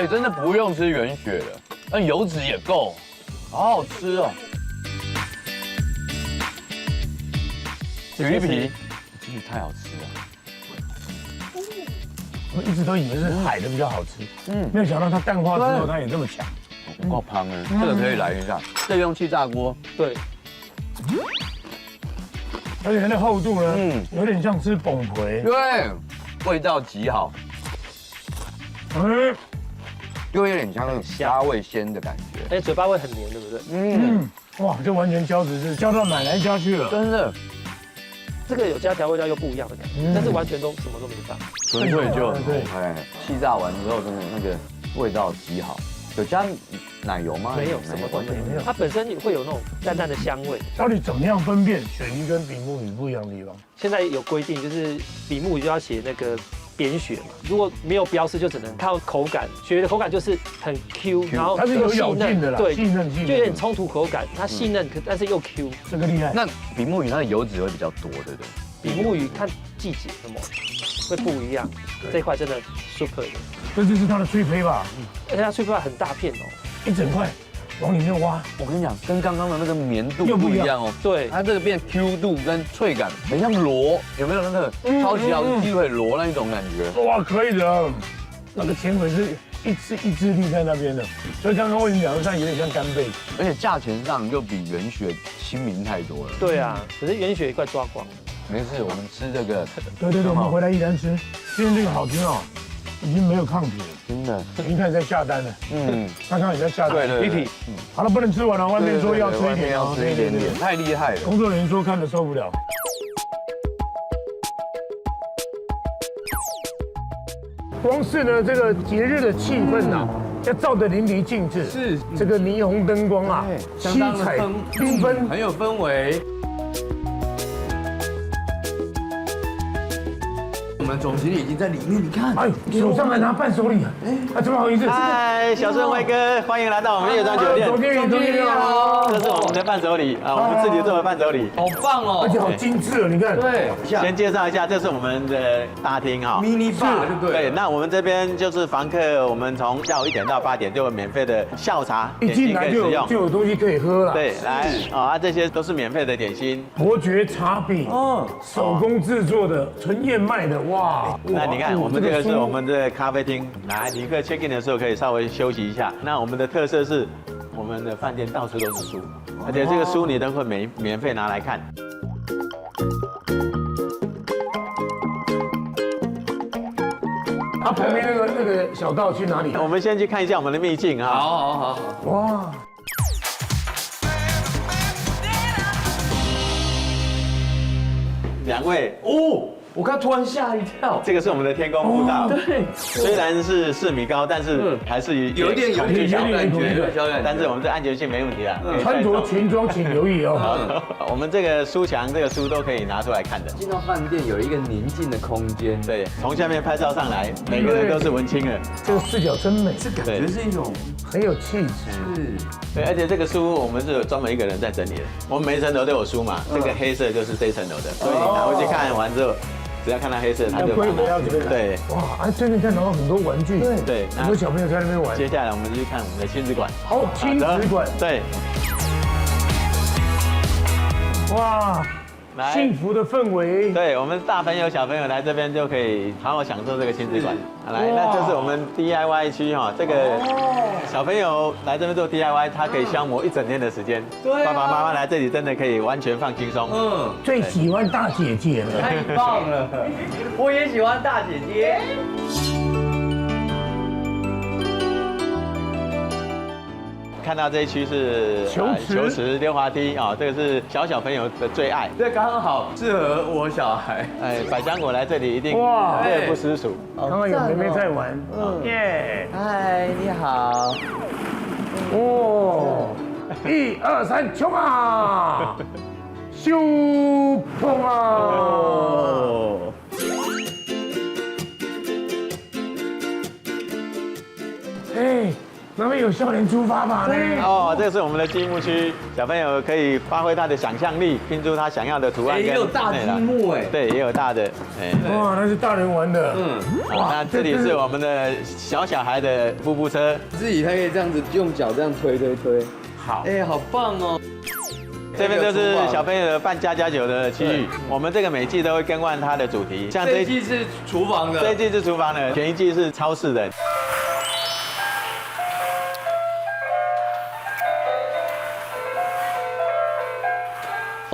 真的不用吃原血了，那油脂也够，好好吃哦。鱼皮真的太好吃了，我一直都以为是海的比较好吃，没有想到它淡化之后它也这么强，够胖了，这个可以来一下，这用气炸锅，对，而且它的厚度呢，有点像吃崩皮，对，味道极好，又有点像那种虾味鲜的感觉，而且嘴巴会很黏，对不对？哇，这完全胶质是浇到奶奶家去了，真的。这个有加调味料又不一样的感觉，但是完全都什么都没放，纯粹就气炸完之后真的那个味道极好。有加奶油吗？没有，什么都没有。它本身会有那种淡淡的香味。到底怎么样分辨鳕鱼跟比目鱼不一样的地方？现在有规定，就是比目鱼就要写那个扁鳕嘛，如果没有标示，就只能靠口感。鳕鱼的口感就是很 Q， 然后它是有咬劲的啦，对，细嫩，就有点冲突口感，它细嫩但是又 Q， 这个厉害。那比目鱼它的油脂会比较多，对不对？比目鱼看季节什么会不一样，这一块真的 super 的。这就是它的脆胚吧？而且它脆胚很大片哦，一整块往里面挖。我跟你讲，跟刚刚的那个绵度不一样哦。对，它这个变 Q 度跟脆感，很像螺，有没有那个超级好鸡腿螺那一种感觉？哇，可以的，那个纤维是一支立在那边的，所以刚刚我已经讲它有点像干贝，而且价钱上就比原鳕亲民太多了。对啊，可是原鳕也快抓光了。没事，我们吃这个。对，我们回来依然吃。今天这个好听哦，已经没有抗体了，真的。你看在下单了，刚刚也在下单。对。好了，不能吃完了，外面说要吃一点，要吃一点点，太厉害了。工作人员说看着受不了。光是呢这个节日的气氛呐，要照得淋漓尽致。是这个霓虹灯光啊，七彩缤纷，很有氛围。我们总经理已经在里面，你看，哎，手上还拿伴手礼，哎，怎么好意思？嗨，小顺辉哥，欢迎来到我们月庄酒店。总经理好，这是我们的伴手礼啊，我们自己做的伴手礼，好棒哦，而且好精致哦，你看。对，先介绍一下，这是我们的大厅哈，mini bar，对不对？对，那我们这边就是房客，我们从下午1点到8点就有免费的下午茶，一进来就有东西可以喝了。对，来啊，这些都是免费的点心，伯爵茶饼，手工制作的，纯燕麦的，哇。那你看，我们这个是我们的咖啡厅，来，旅客 check in 的时候可以稍微休息一下。那我们的特色是，我们的饭店到处都是书，而且这个书你都会免费拿来看。旁边那个小道去哪里？我们先去看一下我们的秘境啊。好。哇。2位我刚突然吓一跳，这个是我们的天宫步道，对，虽然是4米高，但是还是有点小感觉，但是我们这安全性没问题啊。穿着裙装请留意哦。我们这个书墙，这个书都可以拿出来看的。进到饭店有一个宁静的空间，对，从下面拍照上来，每个人都是文青了。这个视角真美，这感觉是一种很有气质。是，对，而且这个书我们是有专门一个人在整理的，我们每一层楼都有书嘛，这个黑色就是这一层楼的，所以你拿回去看完之后。只要看到黑色，它就归回到这边来。对，哇，这边看到很多玩具，对，很多小朋友在那边玩。接下来我们就去看我们的亲子馆。好，亲子馆。对。哇，幸福的氛围。对，我们大朋友小朋友来这边就可以好好享受这个亲子馆。来，那这是我们 DIY 区哈，这个小朋友来这边做 DIY， 他可以消磨一整天的时间。对，爸爸妈妈来这里真的可以完全放轻松。最喜欢大姐姐了，太棒了，我也喜欢大姐姐。看到这一区是球池、溜滑梯啊，这个是小朋友的最爱。这刚好适合我小孩。百香果来这里一定乐不思蜀。刚刚有妹妹在玩，耶！嗨，你好。哦，1、2、3，冲啊！咻碰啊！哎。那边有笑脸出发吧呢？哦，这是我们的积木区，小朋友可以发挥他的想象力，拼出他想要的图案。也有大积木哎，对，也有大的。哇，那是大人玩的。哇，那这里是我们的小孩的步步车，自己还可以这样子用脚这样推。好，好棒哦。这边就是小朋友的扮家家酒的区域，我们这个每季都会更换它的主题。像这一季是厨房的，这一季是厨房的，前一季是超市的。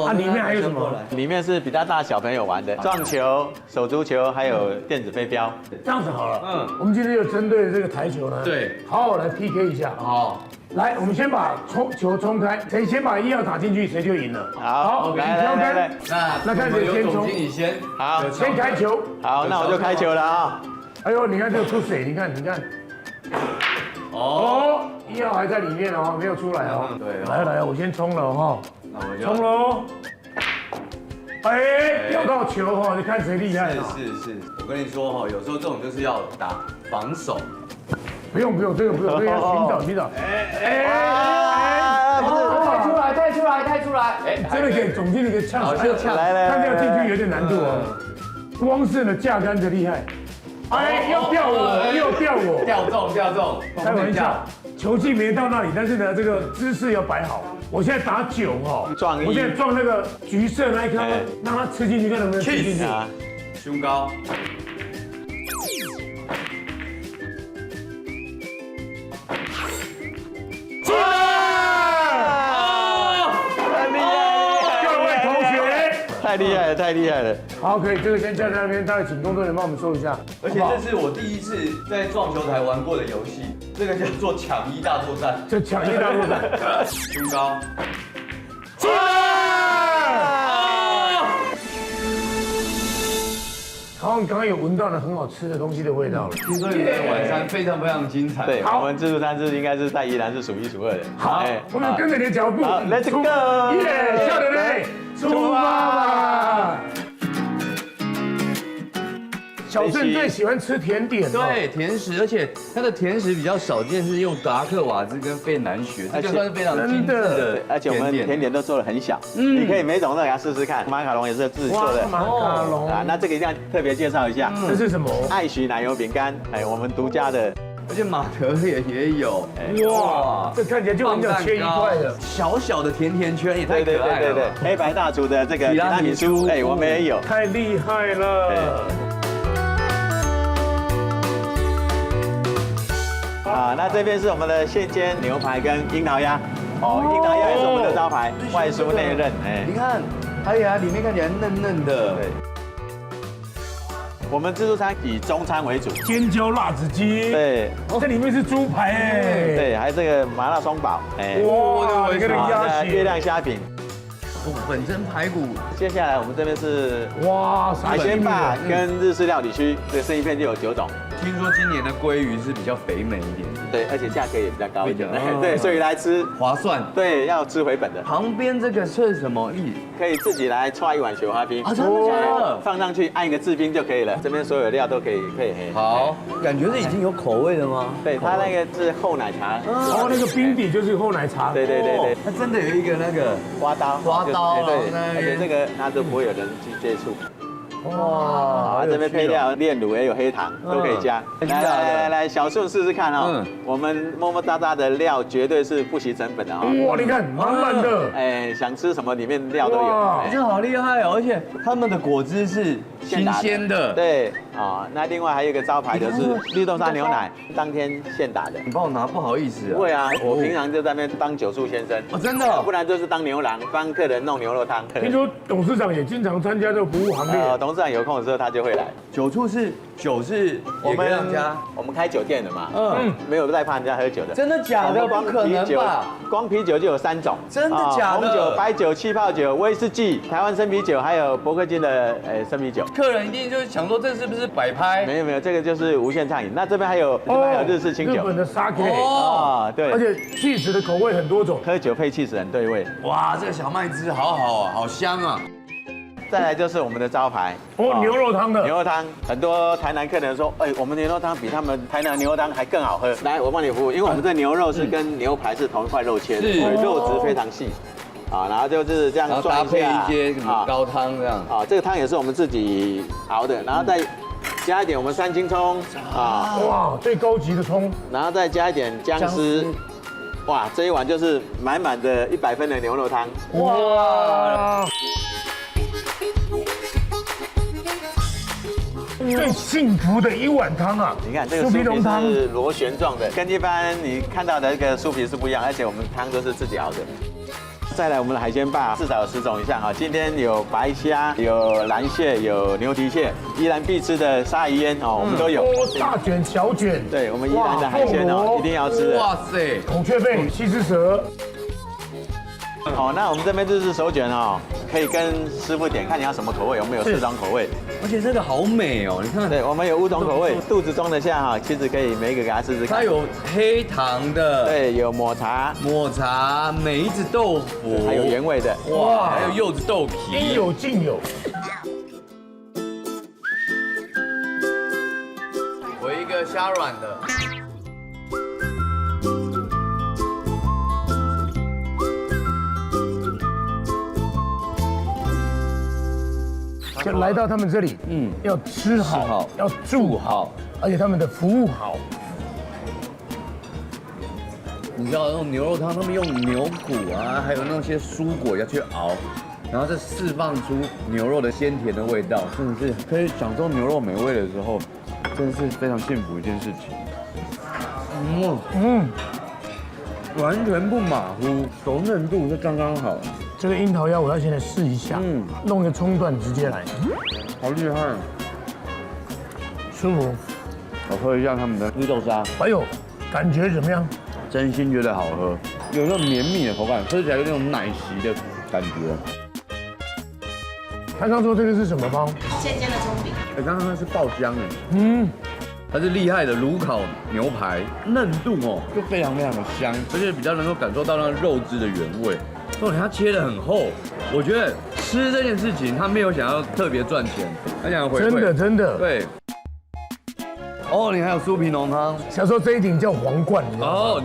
它里面还有什么？里面是比较大小朋友玩的撞球、手足球，还有电子飞镖。这样子好了，我们今天就针对这个台球呢，对，好好来 PK 一下。好，来，我们先把球冲开，谁先把1号打进去，谁就赢了。好，来，那看谁先冲。好，先开球。好，那我就开球了啊。哎呦，你看这个出水，你看。哦，1号还在里面哦，没有出来哦。对，来，我先冲了哈，冲喽。哎，掉到球哈，你看谁厉害？是，我跟你说哈，有时候这种就是要打防守。不用，这个不用，这个要寻找。不是，太出来，真的给总经理给呛死，来，看这样进去有点难度哦。光是呢架杆的厉害，哎，又掉我，掉中，开玩笑，球技没到那里，但是呢，这个姿势要摆好。我现在打9哦，我现在撞那个橘色那一颗，让它吃进去，看能不能吃进去。胸高。太厉害了！好，可以，这个先站在那边，待会请工作人员帮我们收一下。而且这是我第一次在撞球台玩过的游戏，这个叫做抢一大作战。这抢一大作战，胸高。好像刚刚有闻到了很好吃的东西的味道了。听说你的晚餐非常精彩。对，我们自助餐应该是在宜兰是数1数2的。好，我们跟着你的脚步，Let's go！ 耶，笑脸嘞，出发吧！小郑最喜欢吃甜点，对，甜食，而且它的甜食比较少见，是用达克瓦兹跟费南雪，这个算是非常精致的。而且我们甜点都做的很小，你可以每种都给它试试看。马卡龙也是自己做的，马卡龙啊，那这个一定要特别介绍一下，这是什么？爱许奶油饼干，我们独家的。而且马德也有，哇，这看起来就很想切一块的，小的甜圈也太可爱了。对，黑白大厨的这个提拉米苏，我们也有，太厉害了。啊，那这边是我们的现煎牛排跟樱桃鸭，樱桃鸭也是我们的招牌，外酥内嫩，你看，哎呀，里面看起来嫩嫩的。对。我们自助餐以中餐为主，尖椒辣子鸡，对，这里面是猪排哎，对，还有这个麻辣双宝，哇，这个鸭血，月亮虾饼，本身排骨。接下来我们这边是哇，海鲜吧跟日式料理区，这生鱼片就有9种。听说今年的鲑鱼是比较肥美一点，对，而且价格也比较高一点，对，所以来吃划算，对，要吃回本的。旁边这个是什么意？可以自己来搓一碗雪花冰啊，真的假的？放上去按一个制冰就可以了，这边所有料都可以配。好，感觉是已经有口味了吗？对，它那个是厚奶茶，那个冰底就是厚奶茶。对，它真的有一个那个刮刀，对，而且这个它都不会有人去接触。哇，这边配料炼乳也有黑糖，都可以加。来，小顺试试看哦。我们么么哒哒的料绝对是不惜成本的哈。哇，你看满满的。想吃什么里面料都有。这好厉害哦，而且他们的果汁是新鲜的。对啊，那另外还有一个招牌就是绿豆沙牛奶，当天现打的。你帮我拿，不好意思啊。不会啊，我平常就在那边当酒宿先生。哦，真的？不然就是当牛郎，帮客人弄牛肉汤。听说董事长也经常参加这个服务行列。董事长有空的时候他就会来。酒处是酒是我们开酒店的嘛，没有在怕人家喝酒的。真的假的？不可能吧？光啤酒就有3种。真的假的？红酒、白酒、气泡酒、威士忌、台湾生啤酒，还有伯克金的生啤酒。客人一定就是想说这是不是摆拍？没有，这个就是无限畅饮。那这边还有日式清酒，日本的 sake 哦，对，而且cheese的口味很多种，喝酒配cheese很对味。哇，这个小麦汁好好啊，好香啊！再来就是我们的招牌牛肉汤的牛肉汤，很多台南客人说，我们牛肉汤比他们台南牛肉汤还更好喝。来，我帮你服务，因为我们这牛肉是跟牛排是同一块肉切的，所以肉质非常细。然后就是这样搭配一些什么高汤这样。这个汤也是我们自己熬的，然后再加一点我们3青葱哇，最高级的葱，然后再加一点姜丝。哇，这一碗就是满满的100分的牛肉汤。哇！最幸福的一碗汤啊！你看这个酥皮是螺旋状的，跟一般你看到的这个酥皮是不一样，而且我们汤都是自己熬的。再来我们的海鲜吧，至少有10种以上哈。今天有白虾，有蓝蟹，有牛蹄蟹，宜兰必吃的鲨鱼烟我们都有。大卷、小卷，对我们宜兰的海鲜一定要吃的。哇塞，孔雀贝、西施蛇。那我们这边就是手卷可以跟师傅点，看你要什么口味，有没有4种口味。而且这个好美哦，你看，对，我们有5种口味，肚子装得下哈，其实可以每一个给他试试看。它有黑糖的，对，有抹茶、梅子豆腐，还有原味的，哇，还有柚子豆皮，应有尽有。我一个虾软的。就来到他们这里，要吃好，要住好，而且他们的服务好。你知道那种牛肉汤，他们用牛骨啊，还有那些蔬果要去熬，然后再释放出牛肉的鲜甜的味道，真的是可以享受牛肉美味的时候，真的是非常幸福一件事情。完全不马虎，熟嫩度是刚刚好。这个樱桃鸭我要现在试一下，弄个葱段直接来，好厉害，舒服。我喝一下他们的绿豆沙，哎呦，感觉怎么样？真心觉得好喝，有那种绵密的口感，吃起来有那种奶昔的感觉。他刚说这个是什么包？现煎的葱饼。刚刚那是爆香它是厉害的炉烤牛排，嫩度就非常非常的香，而且比较能够感受到那个肉汁的原味。重点它切得很厚，我觉得吃这件事情他没有想要特别赚钱，他想要回馈。真的。对。哦，你还有酥皮浓汤。小时候这一顶叫皇冠，你知道吗？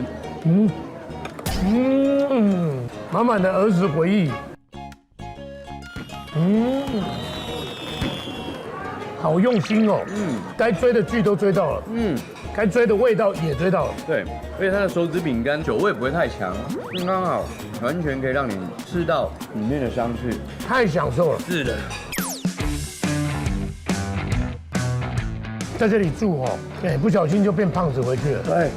满满的儿时回忆。好用心哦。该追的剧都追到了。该追的味道也追到了。对，而且它的手指饼干酒味不会太强，刚刚好，完全可以让你吃到里面的香气，太享受了。是的。在这里住不小心就变胖子回去了。对。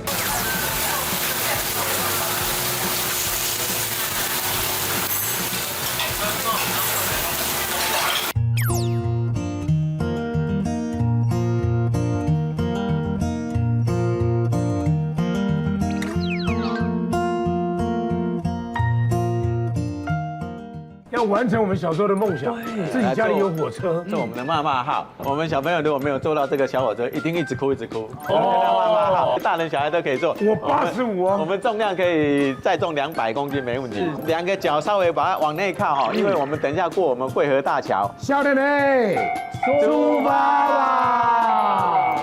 要完成我们小时候的梦想，自己家里有火车，这我们的妈妈号。我们小朋友如果没有坐到这个小火车，一定一直哭一直哭。妈妈号，大人小孩都可以坐。我85啊，我们重量可以再重200公斤没问题。2个脚稍微把它往内靠因为我们等一下过我们汇合大桥。小妹妹，出发啦！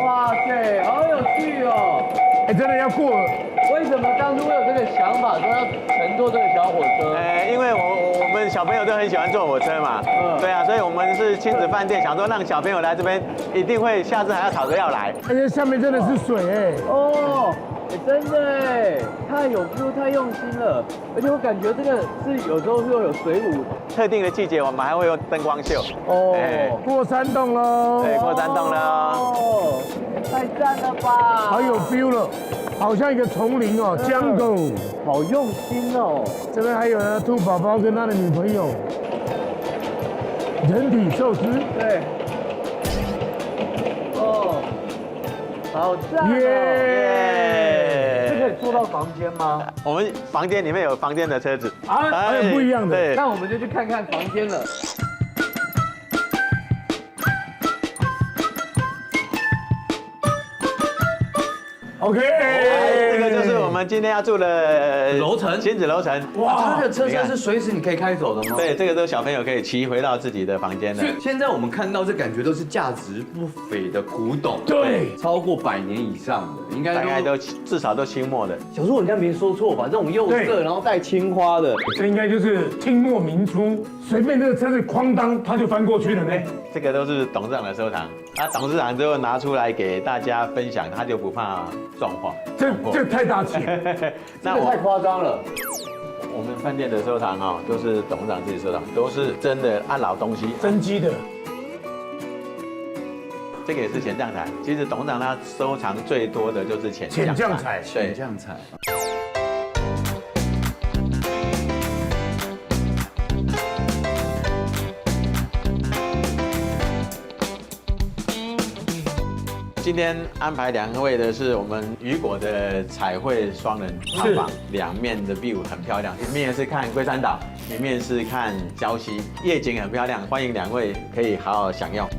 哇塞，好有趣哦！真的要过了。为什么当初会有这个想法，说要乘坐这个小火车？因为我们小朋友都很喜欢坐火车嘛，对啊，所以我们是亲子饭店，想说让小朋友来这边，一定会下次还要吵着要来。而且下面真的是水真的太有 feel， 太用心了。而且我感觉这个是有时候会有水舞，特定的季节我们还会有灯光秀。过山洞喽！对，过山洞喽！太赞了吧！好有 feel 了，好像一个丛林jungle， 好用心哦。这边还有呢，兔宝宝跟他的女朋友，人体寿司。对。好赞耶！这可以坐到房间吗？我们房间里面有房间的车子还有不一样的。对，那我们就去看看房间了。OK， 这个就是我们今天要住的楼层，亲子楼层。哇，它的车身是随时你可以开走的吗？对，这个都小朋友可以骑回到自己的房间的。现在我们看到这感觉都是价值不菲的古董，对，超过100年以上的，应该大概都至少都清末的。小时候我应该没说错吧？这种釉色，然后带青花的，这应该就是清末明初，随便这个车子哐当，它就翻过去了呢。这个都是董事长的收藏，那董事长之后拿出来给大家分享，他就不怕撞坏。这太大气了，这个太夸张了。我们饭店的收藏都是董事长自己收藏，都是真的按老东西，真机的。这个也是潜将彩，其实董事长他收藏最多的就是潜将彩，潜将彩。今今天安排2位的是我们雨果的彩绘双人套房，2面的 view 很漂亮，一面是看龟山岛，一面是看礁溪，夜景很漂亮，欢迎2位可以好好享用。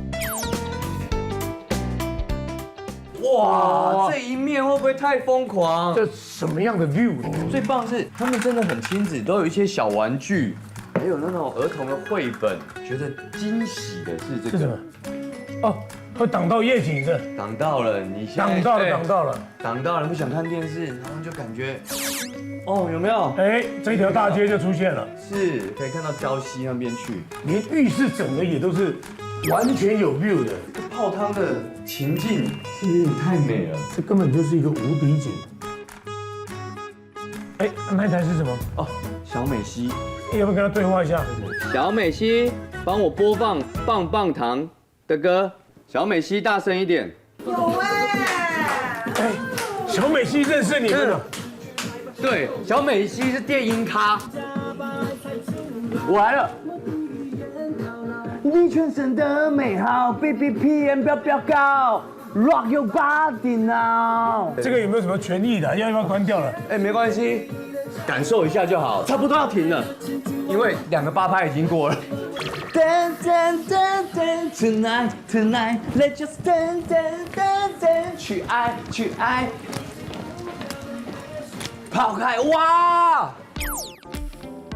哇，这一面会不会太疯狂？这什么样的 view？最棒的是他们真的很亲子，都有一些小玩具，还有那种儿童的绘本。觉得惊喜的是这个是什么？哦，会挡到夜景的。挡到了，你现在挡到了，不想看电视，然后就感觉，哦，有没有？哎，这条大街就出现了，是可以看到礁溪那边去，连浴室整个也都是完全有 view 的。泡汤的情境是不是太美了？这根本就是一个无敌景。哎，那台是什么？哦，小美溪，要不要跟他对话一下？小美溪，帮我播放棒棒糖的歌。小美溪，大声一点。有哎，小美溪认识你们了？对，小美溪是电音咖。我来了。你全身的美好 ，BPM 飙飙高 ，Rock your body now。这个有没有什么权益的？要不要关掉了？哎，没关系，感受一下就好。差不多要停了，因为2个8拍已经过了。Dance dance dance dance tonight tonight let's just dance dance dance dance 去爱去爱，跑开哇！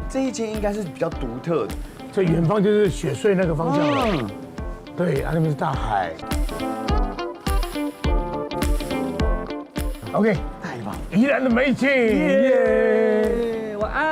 这一间应该是比较独特的。这远方就是雪隧那个方向了。对，那边是大海。OK， 太棒了，宜兰的美景。耶，晚安。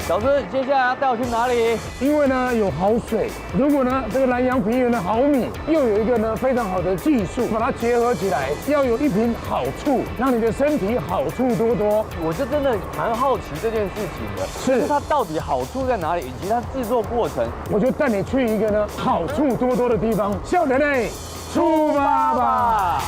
小哥，接下来要带我去哪里？因为呢有好水，如果呢这个南洋平原的好米，又有一个呢非常好的技术，把它结合起来，要有一瓶好处，让你的身体好处多多。我就真的蛮好奇这件事情的，是它到底好处在哪里，以及它制作过程。我就带你去一个呢好处多多的地方，笑人类，出发吧！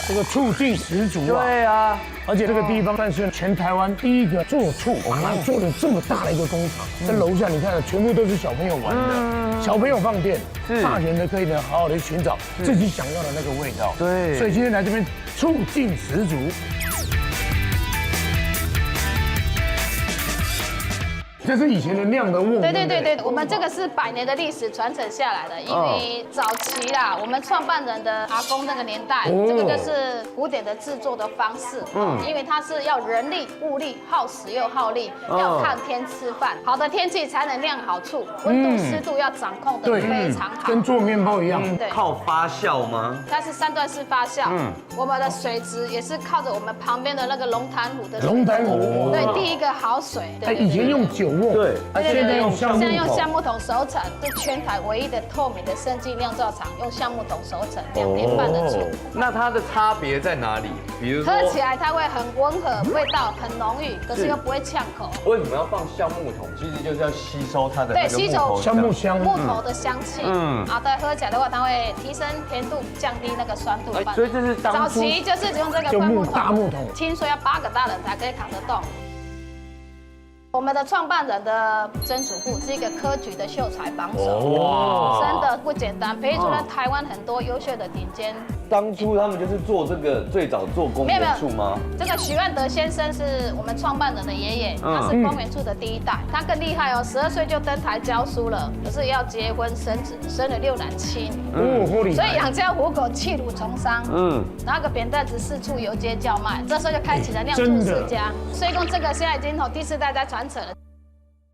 这个醋劲十足啊！对啊，而且这个地方算是全台湾第一个做醋，它做了这么大的一个工厂。在楼下你看，全部都是小朋友玩的，小朋友放电，大人呢可以呢好好的寻找自己想要的那个味道。对，所以今天来这边醋劲十足。这是以前的酿的瓮。对，我们这个是100年的历史传承下来的，因为早期啦，我们创办人的阿公那个年代，这个就是古典的制作的方式，因为它是要人力物力耗时又耗力，要看天吃饭，好的天气才能酿好醋，温度湿度要掌控的非常好，跟做面包一样。对，靠发酵吗？它是3段式发酵，我们的水质也是靠着我们旁边的那个龙潭湖的龙潭湖，对，第一个好水。以前用酒瓮，对，现在用橡木桶熟成，是全台唯一的透明的生技酿造厂，用橡木桶熟成2年半的醋。那它的差别在哪里？比如说喝起来它会很温和，味道很浓郁，可是又不会呛口。为什么要放橡木桶？其实就是要吸收它的对，吸收橡木香木头的香气。对，喝起来的话，它会提升甜度，降低那个酸度。所以这是早期就是用这个灌木桶，大木桶，听说要8个大人才可以扛得动。我们的创办人的曾祖父是一个科举的秀才榜首，真的不简单，培育出了台湾很多优秀的顶尖。当初他们就是做这个最早做公园醋吗？这个许万德先生是我们创办人的爷爷，他是公园醋的第1代，他更厉害哦，12岁就登台教书了，可是要结婚生子，生了6男7女，所以养家糊口，弃儒从商，拿个扁担子四处游街叫卖，这时候就开启了酿醋世家，所以讲这个现在已经第4代在传承了。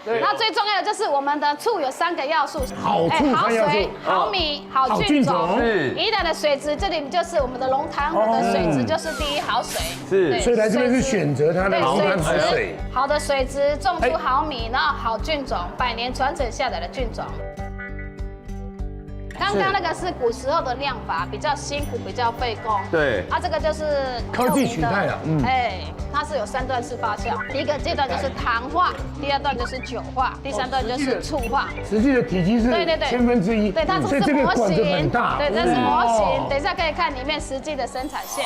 那最重要的就是我们的醋有3个要素：好水、好米、好菌种。宜兰的水质，这里就是我们的龙潭湖的水质，就是第1好水。是，所以来这边是选择它的龙潭湖水。好的水质，种出好米，然后好菌种，100年传承下来的菌种。刚刚那个是古时候的酿法，比较辛苦，比较费工。对啊，这个就是科技取代了。它是有3段式发酵，第一个阶段就是糖化，第2段就是酒化，第3段就是醋化。实际的体积是1/1000，对，它所以这个这是模管子很型，大。对，这是模型，等一下可以看里面实际的生产线。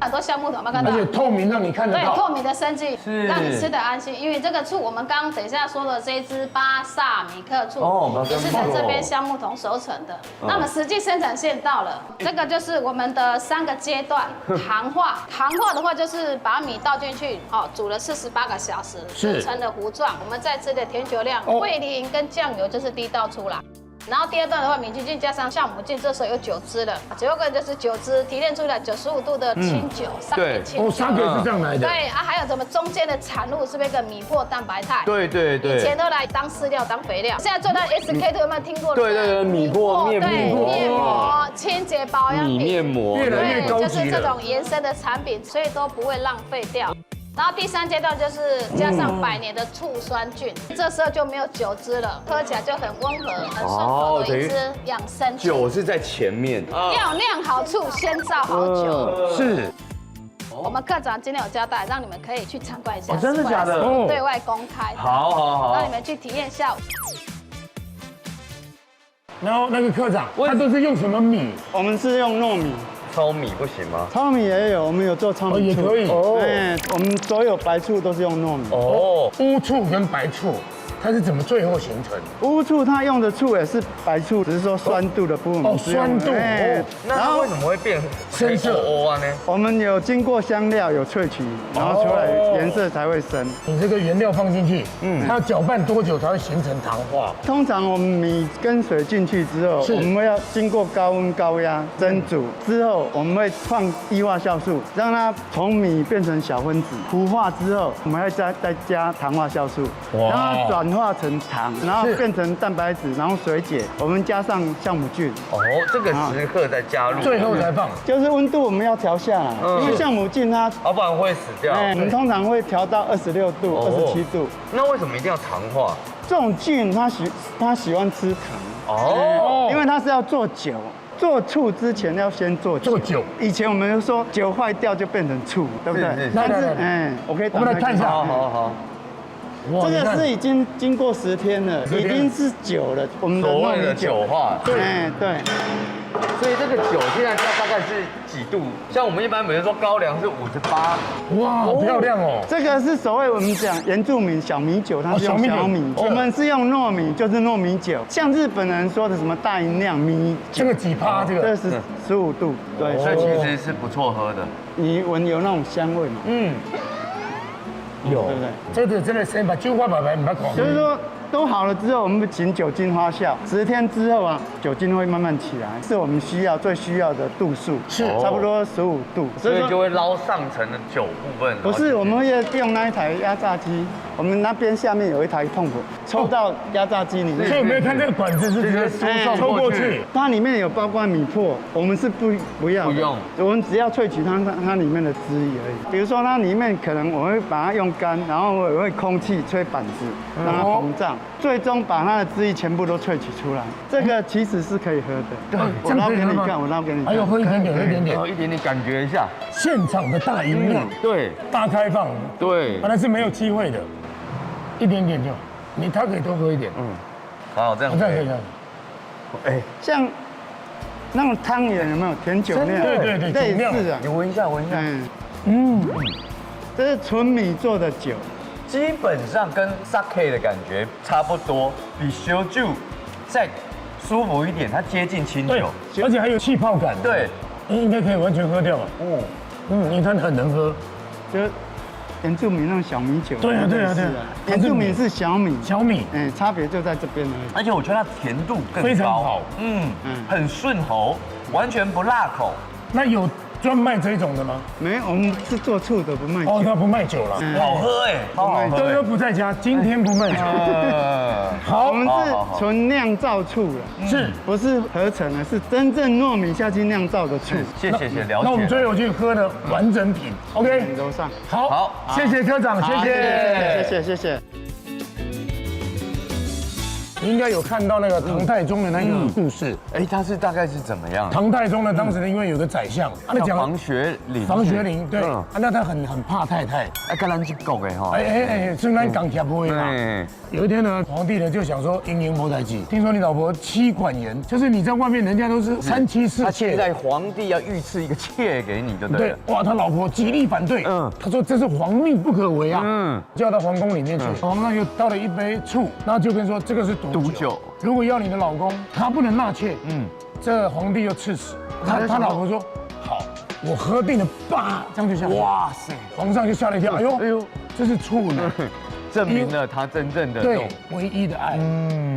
很多橡木桶，有没有看到？而且透明，让你看得到。对，透明的生技，让你吃得安心。因为这个醋，我们刚刚等一下说的这一支巴萨米克醋，也是在这边橡木桶熟成的。那么实际生产线到了，这个就是我们的3个阶段：糖化。糖化的话，就是把米倒进去，煮了48个小时，煮成了糊状。我们再吃的甜酒量、味淋跟酱油就是滴倒出来。然后第2段的话，米曲菌加上酵母菌，这时候有酒汁了。最后一个就是酒汁提炼出来95度的清酒，上给清酒。上给是这样来的。对啊，还有什么中间的产物是不是一个米或蛋白肽？对。以前都来当饲料、当肥料，现在做到 SK2有没有听过？对，米或面膜、清洁保养品、面膜，越来越高级了。就是这种延伸的产品，所以都不会浪费掉。然后第3阶段就是加上100年的醋酸菌，这时候就没有酒汁了，喝起来就很温和、很顺口的一支养生酒。酒是在前面，要酿好醋，先造好酒。是。我们科长今天有交代，让你们可以去参观一下。真的假的？对外公开。好。让你们去体验一下。然后那个科长，他都是用什么米？我们是用糯米。糙米不行吗？糙米也有，我们有做糙米醋，也可以。我们所有白醋都是用糯米。乌醋跟白醋，它是怎么最后形成？乌醋它用的醋也是白醋，只是说酸度的部分。酸度。那它为什么会变深色呢？我们有经过香料有萃取，然后出来颜色才会深。你这个原料放进去，它要搅拌多久才会形成糖化？通常我们米跟水进去之后，我们会要经过高温高压蒸煮之后，我们会放异化酵素，让它从米变成小分子。糊化之后，我们会再加糖化酵素，让它转化成糖，然后变成蛋白质，然后水解，我们加上酵母菌。这个时刻再加入，最后才放。就是温度我们要调下来，因为酵母菌它，要不然会死掉。我们通常会调到26度、27度。那为什么一定要糖化？这种菌它喜欢吃糖因为它是要做酒。做醋之前要先做酒。以前我们就说酒坏掉就变成醋，对不对？但是我可以，我们来看一下。好。这个是已经经过10天了，已经是酒了。我们的所谓的酒化。对。所以这个酒现在大概是几度？像我们一般，比如说高粱是58。哇，好漂亮哦！这个是所谓我们讲原住民小米酒，它是用小米，我们是用糯米，就是糯米酒。像日本人说的什么大吟酿米，这个几趴？这是15度，对，所以其实是不错喝的。你闻有那种香味嘛？有，对不对？这个真的先把酒化白白，你把狂。就是说都好了之后，我们请酒精发酵，10天之后啊，酒精会慢慢起来，是我们最需要的度数，是差不多15度，所以就会捞上层的酒部分。不是，我们会用那一台压榨机，我们那边下面有一台pump，抽到压榨机里面。所以我们看这个管子是直接抽过去，它里面有包括米粕，我们是不要，我们只要萃取它里面的汁液而已。比如说它里面可能我会把它用干，然后我也会空气吹板子让它膨胀，最终把它的汁液全部都萃取出来。这个其实是可以喝的。对，我捞给你看，我捞给你看。还有喝一点点，一点点感觉一下。现场的大吟酿，对，大开放，对，本来是没有机会的，一点点就，他可以多喝一点。好，这样可以。像那种汤圆有没有甜酒酿？对，类似啊。你闻一下。这是纯米做的酒，基本上跟 sake 的感觉差不多，比烧酒再舒服一点，它接近清酒，而且还有气泡感。对，应该可以完全喝掉了。因为它很能喝，就原住民那种小米酒。对啊。原住民是小米，差别就在这边而已。而且我觉得它甜度更高，非常好，很顺喉，完全不辣口。那有专卖这种的吗？没有，我们是做醋的，不卖酒。哦，他不卖酒了，好喝哎，好好喝。哥哥不在家，今天不卖酒。好，我们是纯酿造醋了，是不是合成的？是真正糯米下去酿造的醋。谢谢，了解。那我们最后去喝的完整品 ，OK？ 楼上。好，谢谢科长，谢谢。你应该有看到那个唐太宗的那个故事。哎，他是大概是怎么样？唐太宗呢，当时呢，因为有个宰相，他讲房学龄。房学龄，对，那他很怕太太。哎，跟咱去讲的哈。虽然讲协会嘛。有一天呢，皇帝呢就想说营谋太极，听说你老婆妻管严，就是你在外面人家都是3妻4妾。他现在皇帝要御赐一个妾给你，对不对？对，哇，他老婆极力反对。他说这是皇命不可违啊。叫到皇宫里面去，皇上又倒了一杯醋，然后就跟说这个是毒酒。如果要你的老公，他不能纳妾，这皇帝就赐死。他老婆说好，我喝定了，叭，这样就下去。哇塞，皇上就吓了一跳，哎呦，这是醋呢，证明了他真正的对唯一的爱，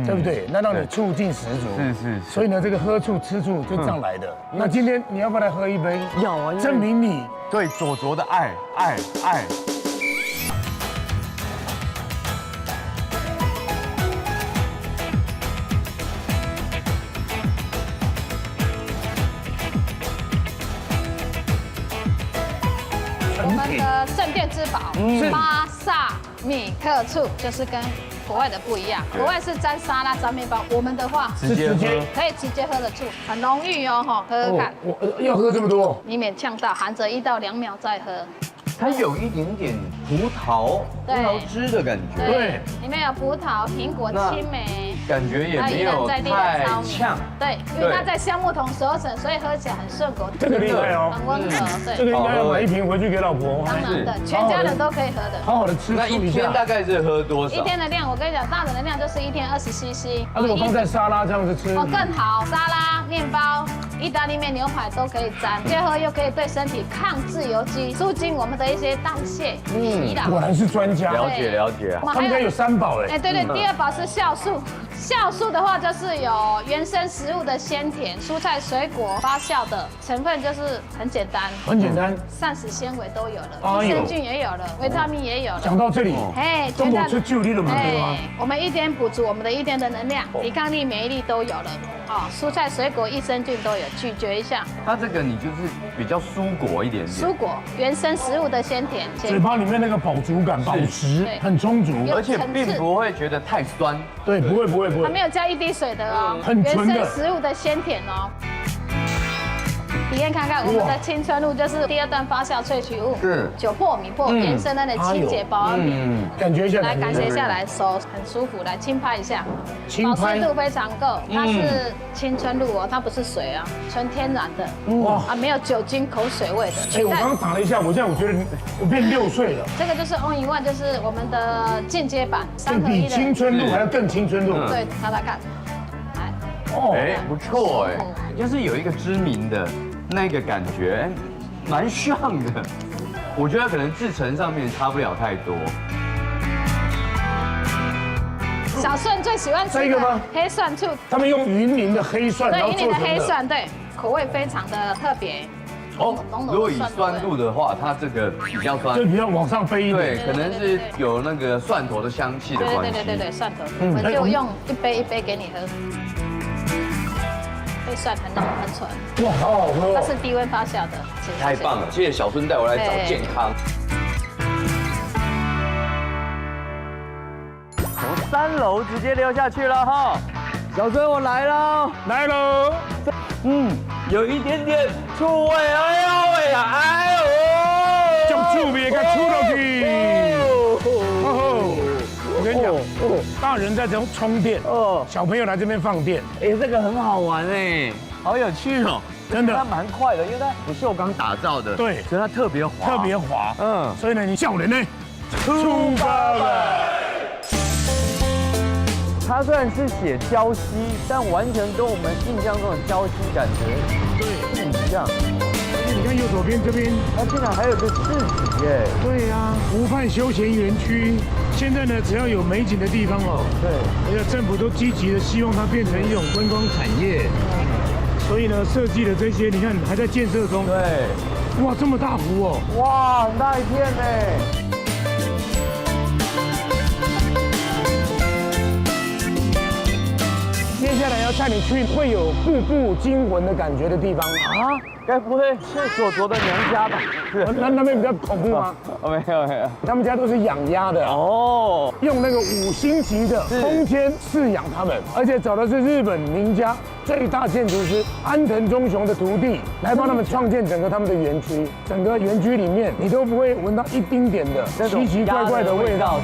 对不对？那让你醋劲十足。是。所以呢，这个喝醋吃醋就这样来的。那今天你要不要来喝一杯？要啊，证明你对佐佐的爱。我们的镇店之宝巴萨米克醋，就是跟国外的不一样，国外是沾沙拉、沾面包，我们的话直接可以直接喝的醋，很浓郁哦，喝喝看。我要喝这么多，你免呛到，含着1到2秒再喝。它有一点点葡萄汁的感觉，对，里面有葡萄、苹果、青梅，感觉也没有太呛，对，因为它在橡木桶熟成，所以喝起来很顺口，这个厉害哦，很温和，对，这个应该要买1瓶回去给老婆，当然的，全家人都可以喝的，好好的吃。那一天大概是喝多少？一天的量，我跟你讲，大人的量就是一天20 cc， 如果放在沙拉这样子吃，更好，沙拉、面包、意大利面、牛排都可以沾，结合又可以对身体抗自由基，促进我们的一些代谢。果然是专家，了解。他们应该有3宝哎。对，第2宝是酵素。酵素的话，就是有原生食物的鲜甜、蔬菜水果发酵的成分，就是很简单，膳食纤维都有了，益生菌也有了，维他命也有了。讲到这里，中国吃就力了嘛，对吗？我们一天补足我们的一天的能量，抵抗力、免疫力都有了。蔬菜水果益生菌都有，咀嚼一下。它这个你就是比较蔬果一点点，蔬果原生食物的鲜甜，嘴巴里面那个饱足感、饱食很充足，而且并不会觉得太酸。对，不会。它没有加1滴水的哦，很纯的原生食物的鲜甜哦。体验看看我们的青春露，就是第2段发酵萃取物，酒粕、米粕延伸的清洁保养品。感觉一下，来感觉下来，手很舒服，来轻拍一下，保湿度非常够。它是青春露哦，它不是水啊，纯天然的，哇没有酒精、口水味的。我刚刚打了一下，我觉得我变6岁了。这个就是 All-in-One，就是我们的进阶版，3合1的。比青春露还要更青春露。对，拿来看，不错哎，就是有一个知名的。那个感觉蛮像的，我觉得可能制成上面差不了太多。小顺最喜欢吃这个吗？黑蒜醋，他们用云林的黑蒜，对，云林的黑蒜，对，口味非常的特别。如果以酸度的话，它这个比较酸，就比较往上飞一点。对，可能是有那个蒜头的香气的关系。对，蒜头，我们就用一杯给你喝。黑蒜很浓很纯，哇，好好喝！它是低温发酵的，太棒了！谢谢小孙带我来找健康。从3楼直接溜下去了哈，小孙我来喽，有一点点醋味，哎呦喂呀，哎呦，将醋味给出到去。我跟你讲，大人在这充电，小朋友来这边放电。这个很好玩哎，好有趣哦，真的。它蛮快的，因为它不锈钢打造的，对，所以它特别滑，所以呢，你叫人呢，出发了。它虽然是写礁溪，但完全跟我们印象中的礁溪感觉不一样。你看右手边这边，它竟然还有个市集耶！对呀，湖畔休闲园区。现在呢，只要有美景的地方哦，对，政府都积极的希望它变成一种观光产业。所以呢，设计的这些，你看还在建设中。对。哇，这么大湖哦！哇，很大一片呢。接下来要带你去会有步步惊魂的感觉的地方啊！该不会是索卓的娘家吧？那边比较恐怖吗？没有没有，他们家都是养鸭的哦，用那个5星级的空间饲养它们，而且找的是日本名家最大建筑师安藤忠雄的徒弟来帮他们创建整个他们的园区。整个园区里面你都不会闻到一丁点的奇奇怪怪的味道。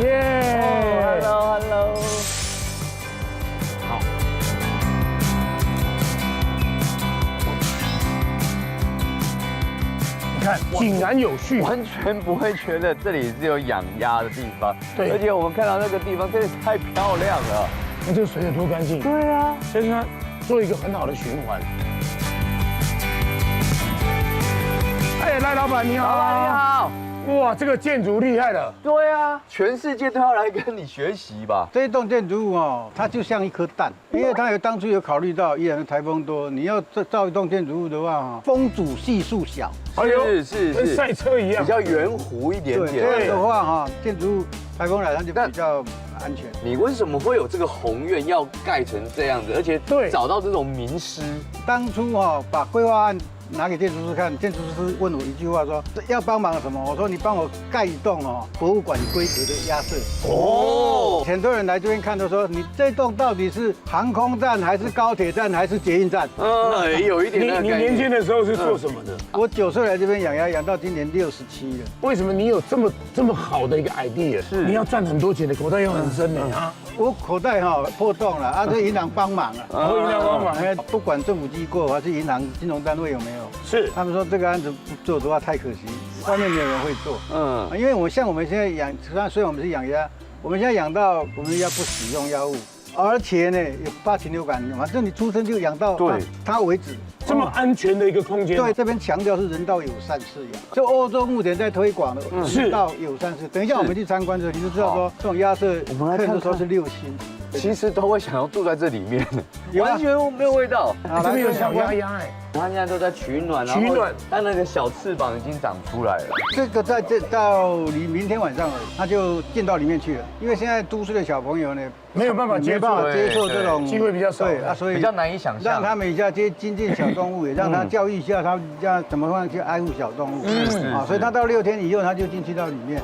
耶 ！Hello。看，井然有序，完全不会觉得这里是有养鸭的地方。对，而且我们看到那个地方真的太漂亮了。那这个水有多干净？对啊，所以它做一个很好的循环。哎，赖老板你好，老板你好。哇，这个建筑厉害了。对啊，全世界都要来跟你学习吧。这一栋建筑物哦，它就像一颗蛋，因为它当初有考虑到宜兰的台风多，你要造一栋建筑物的话，风阻系数小。哎呦，是跟赛车一样，比较圆弧一点点。这样的话哈，建筑物台风来它就比较安全。你为什么会有这个宏愿要盖成这样子，而且找到这种名师？当初哈把规划案拿给建筑师看，建筑师问我一句话说要帮忙什么？我说你帮我盖一栋博物馆规格的鸭舍。哦，很多人来这边看都说你这栋到底是航空站还是高铁站还是捷运站？有一点那个概念。你年轻的时候是做什么的？我9岁来这边养鸭，养到今年67了。为什么你有这么好的一个 idea？是你要赚很多钱的，口袋又很深的啊。我口袋破洞了啊，这银行帮忙了。银行帮忙，不管政府机构还是银行、金融单位有没有？是，他们说这个案子不做的话太可惜，外面没有人会做。因为我们现在养，虽然我们是养鸭，我们现在养到我们鸭不使用药物，而且呢有8禽流感，反正你出生就养到它为止。这么安全的一个空间。对，这边强调是人道友善饲养，就欧洲目前在推广的人道友善饲。等一下我们去参观的时候，你就知道说这种鸭舍，我们看的时候是6星。其实都会想要住在这里面，完全没有味道。这边有小鸭哎，它现在都在取暖，它那个小翅膀已经长出来了。这个到明天晚上了，它就进到里面去了。因为现在都市的小朋友呢，没有办法接受这种机会比较少，对啊，所以比较难以想象。让他们一下亲近小动物，也让他教育一下他要怎么样去爱护小动物。所以他到6天以后，他就进去到里面。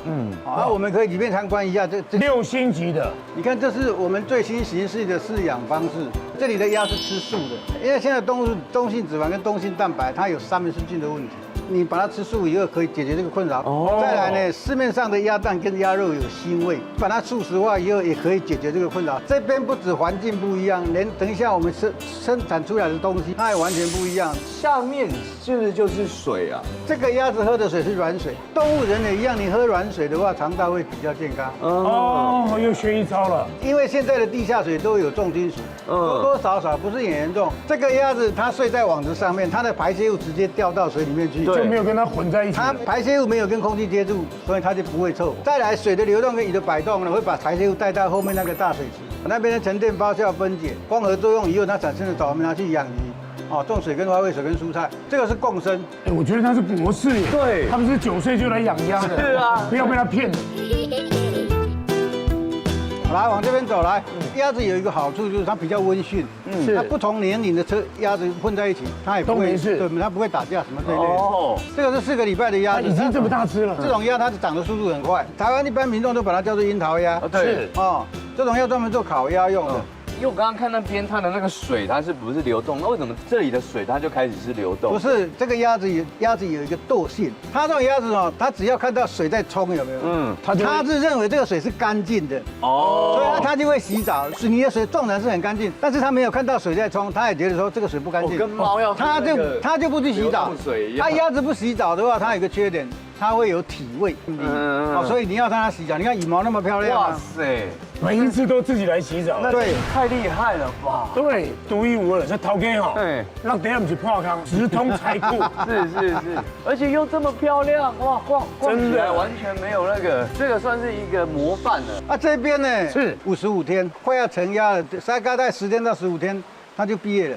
我们可以里面参观一下这6星级的。你看，这是我们最新形式的饲养方式。这里的鸭是吃素的，因为现在动物中性脂肪跟中性蛋白它有三明氏菌的问题。你把它吃素以后，可以解决这个困扰。再来呢，市面上的鸭蛋跟鸭肉有腥味，把它素食化以后，也可以解决这个困扰。这边不止环境不一样，连等一下我们生产出来的东西，它也完全不一样。下面是不是就是水啊？这个鸭子喝的水是软水，动物人也一样，你喝软水的话，肠道会比较健康。又学一招了。因为现在的地下水都有重金属，多多少少不是很严重。这个鸭子它睡在网子上面，它的排泄物直接掉到水里面去。就没有跟它混在一起。它排泄物没有跟空气接触，所以它就不会臭。再来，水的流动跟鱼的摆动呢，会把排泄物带到后面那个大水池，那边的沉淀、发酵、分解，光合作用以后，它产生的藻，我们拿去养鱼。种水跟花卉、水跟蔬菜，这个是共生。我觉得他是博士耶。对，他不是9岁就来养鸭的。是啊，不要被他骗了。来，往这边走来。鸭子有一个好处就是它比较温驯，它不同年龄的鸭子混在一起，它也不会对，它不会打架什么这一类。这个是4个礼拜的鸭子，已经这么大只了。这种鸭它长的速度很快，台湾一般民众都把它叫做樱桃鸭。对，这种鸭专门做烤鸭用的。因为我刚刚看那边它的那个水，它是不是流动？那为什么这里的水它就开始是流动？不是，这个鸭子有一个惰性，它这种鸭子它只要看到水在冲，有没有？它是认为这个水是干净的，所以它就会洗澡。你的水纵然是很干净，但是它没有看到水在冲，它也觉得说这个水不干净。跟猫要它就不去洗澡。它鸭子不洗澡的话，它有一个缺点，它会有体味。所以你要让它洗澡。你看羽毛那么漂亮。哇塞！每一次都自己来洗澡，对，太厉害了吧？对，独一无二。这头家对，让等下不是破康，直通财库。是，而且又这么漂亮，哇，逛起来完全没有那个，这个算是一个模范了。这边呢是55天，快要成鸭了，大概10天到15天，它就毕业了。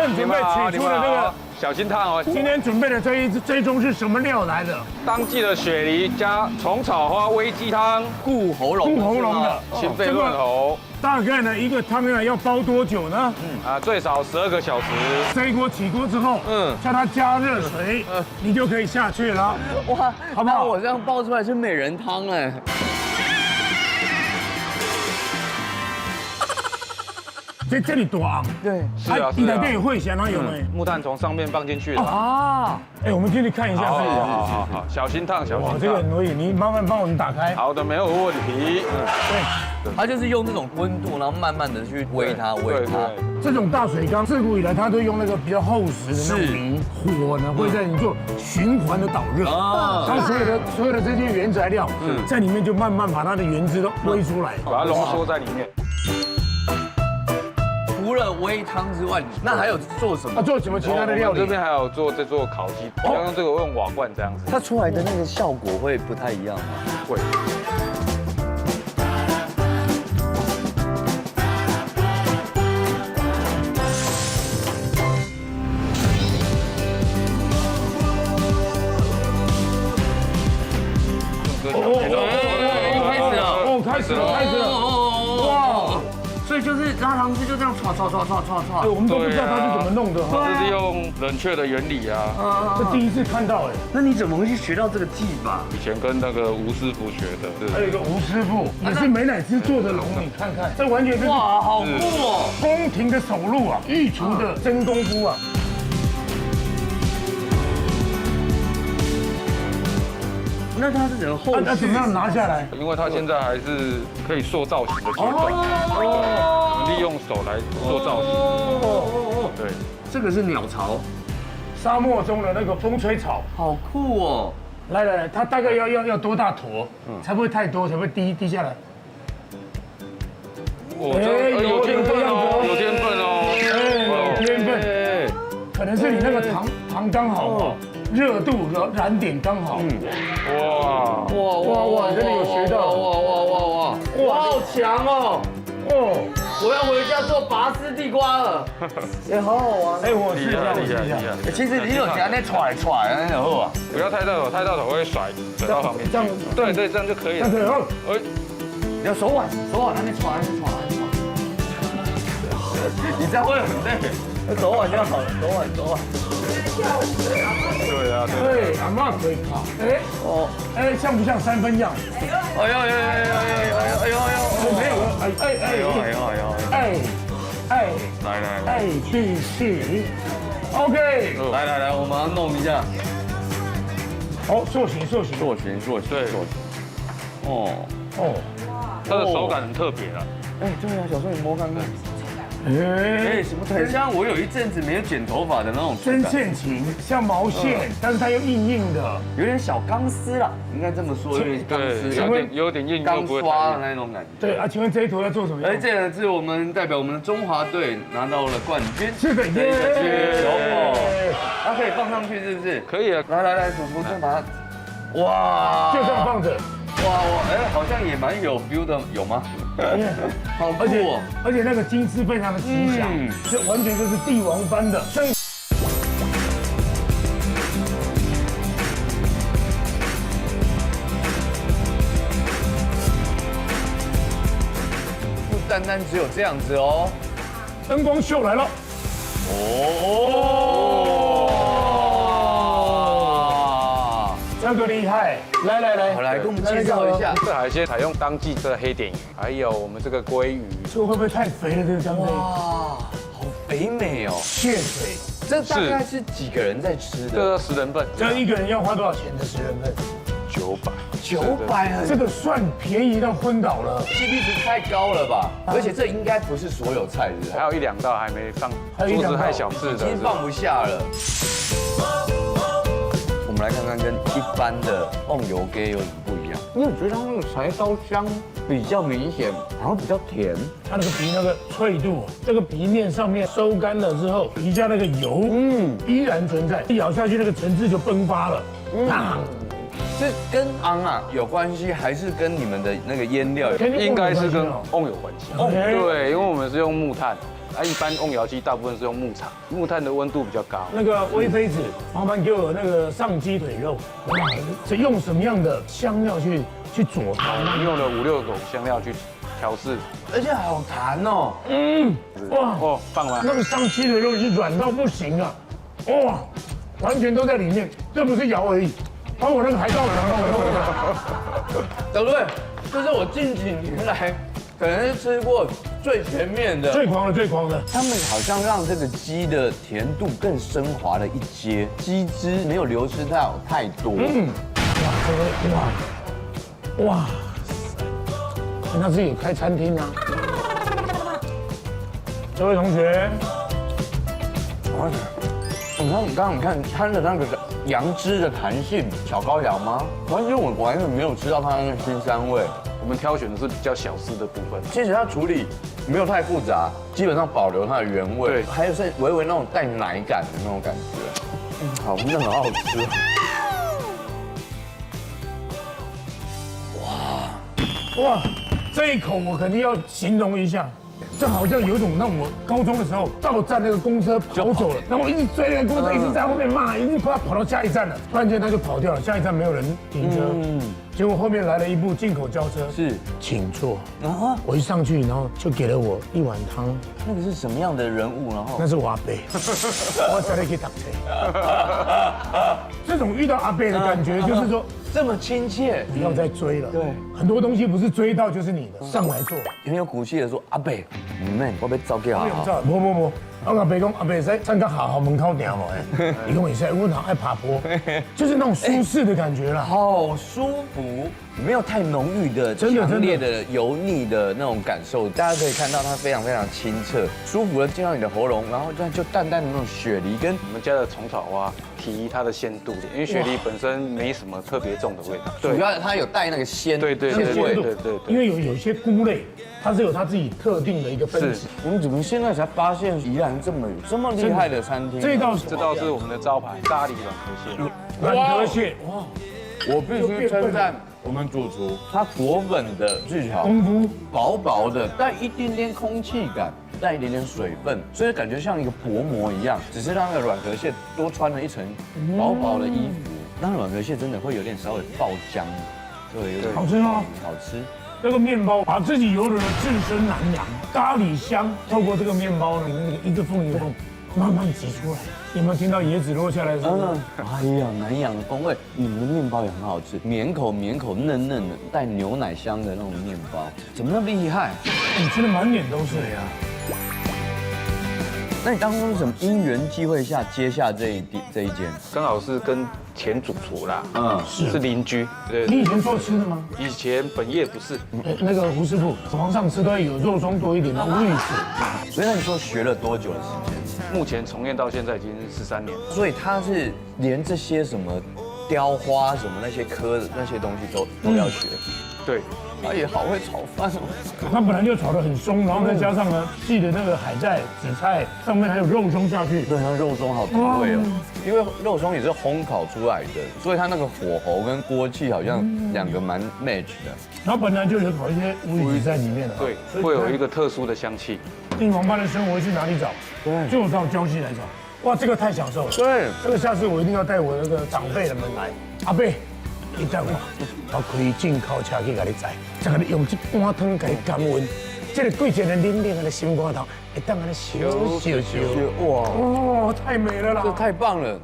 正准备取出了这个。小心烫哦！今天准备的这一盅是什么料来的？当季的雪梨加虫草花煨鸡汤，固喉咙的，清肺润喉。大概呢，一个汤呢要煲多久呢？最少12个小时。这一锅起锅之后，叫它加热水，你就可以下去了。哇，好不好？我这样煲出来是美人汤哎。这里多昂，对，是啊，你的店有会响啊有没？木炭从上面放进去了啊！哎，我们进去看一下。好，小心烫，小心烫。这个很容易，你麻烦帮我们打开。好的，没有问题。对，它就是用这种温度，然后慢慢的去煨它。这种大水缸自古以来，它都用那个比较厚实的那种泥，火呢会在你做循环的导热啊，它所有的这些原材料在里面就慢慢把它的原汁都煨出来，把它浓缩在里面。除了煨汤之外，那还有做什么？做什么其他的料理？这边还有做烤鸡，要用这个用瓦罐这样子。它出来的那个效果会不太一样吗？会。开始了！哇！所以就是拉糖汁就这样唰。我们都不知道它是怎么弄的哈。这是用冷却的原理啊。这第一次看到哎。那你怎么会去学到这个技法？以前跟那个吴师傅学的。还有一个吴师傅也是美乃滋做的龙，你看看，这完全是哇，好酷哦！宫廷的手路啊，御厨的真功夫啊。那它是怎么后？那怎么样拿下来？因为它现在还是可以塑造型的阶段，利用手来做造型。对，这个是鸟巢，沙漠中的那个风吹草，好酷哦！来，它大概要多大坨，才不会太多，才不会滴下来。有天分哦，有天分哦，有天分，可能是你那个糖刚好哦。热度燃点刚好，哇，真的有学到，哇，好强哦！我要回家做拔丝地瓜了，好好玩。我试一下。其实你有夹那踹那就好啊，不要太大头，太大头会甩到旁边。这样，对，这样就可以了。你要手腕那边踹。你这样会很累，手腕就好了，手腕。对啊，对，阿妈可以考。像不像3分样？哎呦，没有来，继续。OK， 来，我马上弄一下。好，塑形。对。它的手感很特别啊。对啊，小时候你摸看看。什么？很像我有一阵子没有剪头发的那种针线琴，像毛线，但是它又硬的，有点小钢丝啦，应该这么说，有点钢丝，有点硬，钢刷的那种感觉。对啊，请问这一坨要做什么？这个是我们代表我们的中华队拿到了冠军，是的，它可以放上去是不是？可以啊，来，主播再把它，哇，就这样放着。哇，好像也蛮有 feel 的，有吗？好酷哦！而且那个金丝非常的吉祥，这完全就是帝王般的。不单单只有这样子哦，灯光秀来了。这个厉害！来，给我们介绍一下。这海鲜采用当季的黑点鱼，还有我们这个鲑鱼。这会不会太肥了？这个干贝？哇，好肥美哦！现肥。这大概是几个人在吃的？这10人份。这一个人要花多少钱的10人份？900，这个算便宜到昏倒了 ，CP 值太高了吧？而且这应该不是所有菜的，还有1、2道还没放，桌子太小只的，已经放不下了。我们来看看跟一般的瓮油鸡有什么不一样？因为我觉得它那个柴烧香比较明显，然后比较甜，它那个皮那个脆度，这个皮面上面收干了之后，皮下那个油，依然存在，一咬下去那个层次就迸发了，是跟昂啊有关系，还是跟你们的那个腌料有关系？应该是跟瓮有关系。对，因为我们是用木炭，一般瓮窑鸡大部分是用木材，木炭的温度比较高。那个微杯子，麻烦给我那个上鸡腿肉，哇，这用什么样的香料去佐它？我们用了5、6种香料去调试，而且好弹哦。哇哦，棒吗？那个上鸡腿肉是软到不行啊，哇，完全都在里面，这不是摇而已，把我那个海盗拿小队，这是我近几年来可能是吃过最全面的、最狂的、最狂的。他们好像让这个鸡的甜度更升华了一阶，鸡汁没有流失到太多。哇，这个哇，那自己有开餐厅啊。这位同学，你刚看它的那个羊脂的弹性，小羔羊吗？完全我完全没有吃到它那个腥膻味。我们挑选的是比较小丝的部分。其实它处理没有太复杂，基本上保留它的原味，对，还有是微微那种带奶感的那种感觉，好嫩，好好吃。哇，这一口我肯定要形容一下。这好像有一种，那我高中的时候到站那个公车跑走了，然后我一直追那个公车，一直在后面骂，一直快要跑到下一站了，突然间他就跑掉了，下一站没有人停车，结果后面来了一部进口轿车，是，请坐。我一上去，然后就给了我一碗汤。那个是什么样的人物？然后那是我阿伯，我才能去打车。这种遇到阿伯的感觉，就是说这么亲切，不要再追了。对，很多东西不是追到就是你的，上来做。很有骨气的说：“阿伯，你们我被招给好。”不，我阿伯讲阿伯在站到好门口顶无诶，伊讲会使，我好爱爬坡，就是那种舒适的感觉啦，好舒服，没有太浓郁的、强烈的油腻的那种感受。大家可以看到它非常非常清澈，舒服的进到你的喉咙，然后就淡淡的那种雪梨跟我们家的虫草花提它的鲜度，因为雪梨本身没什么特别重的味道，主要它有带那个鲜对，因为有些菇类，它是有它自己特定的一个分子。我们怎么现在才发现宜兰这么厉害的餐厅？这道是我们的招牌咖喱软壳蟹。软壳蟹，哇！我必须称赞我们主厨，他裹粉的技巧功夫，薄薄的，带一点点空气感，带一点点水分，所以感觉像一个薄膜一样，只是让那个软壳蟹多穿了一层薄薄的衣服，那软壳蟹真的会有点稍微爆浆，对，有点好吃吗？好吃。这个面包把自己游的自身南洋，咖喱香透过这个面包呢，那个一个缝一个缝慢慢挤出来。有没有听到椰子落下来的声音？哎呀，南洋的风味，你们的面包也很好吃，绵口嫩嫩的，带牛奶香的那种面包，怎么那么厉害？你吃的满脸都是呀。那你当初是什么因缘际会下接下这一间？刚好是跟前主厨啦，是邻居。对，你以前做吃的吗？以前本业不是。那个胡师傅，皇上吃都有肉松多一点的无律师。所以那你说学了多久的时间？目前从业到现在已经13年。所以他是连这些什么雕花什么那些科的那些东西都要学。对。他也好会炒饭哦，它本来就炒得很松，然后再加上呢细的那个海带、紫菜，上面还有肉松下去。对，它肉松好调味哦，因为肉松也是烘烤出来的，所以它那个火候跟锅气好像两个蛮 match 的。然后本来就有烤一些乌鱼子在里面的，对，会有一个特殊的香气。帝王般的生活去哪里找？对，就到礁溪来找。哇，这个太享受了。对，这个下次我一定要带我那个长辈们来。阿伯。你等我，我开进口车去给你载，再给你用这碗汤给你降温，这个贵贱的冷冷的心肝头，会当安尼烧。哇，太美了啦！这太棒了！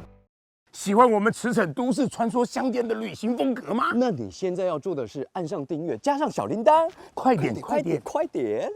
喜欢我们驰骋都市传说乡间的旅行风格吗？那你现在要做的是按上订阅，加上小铃铛，快点！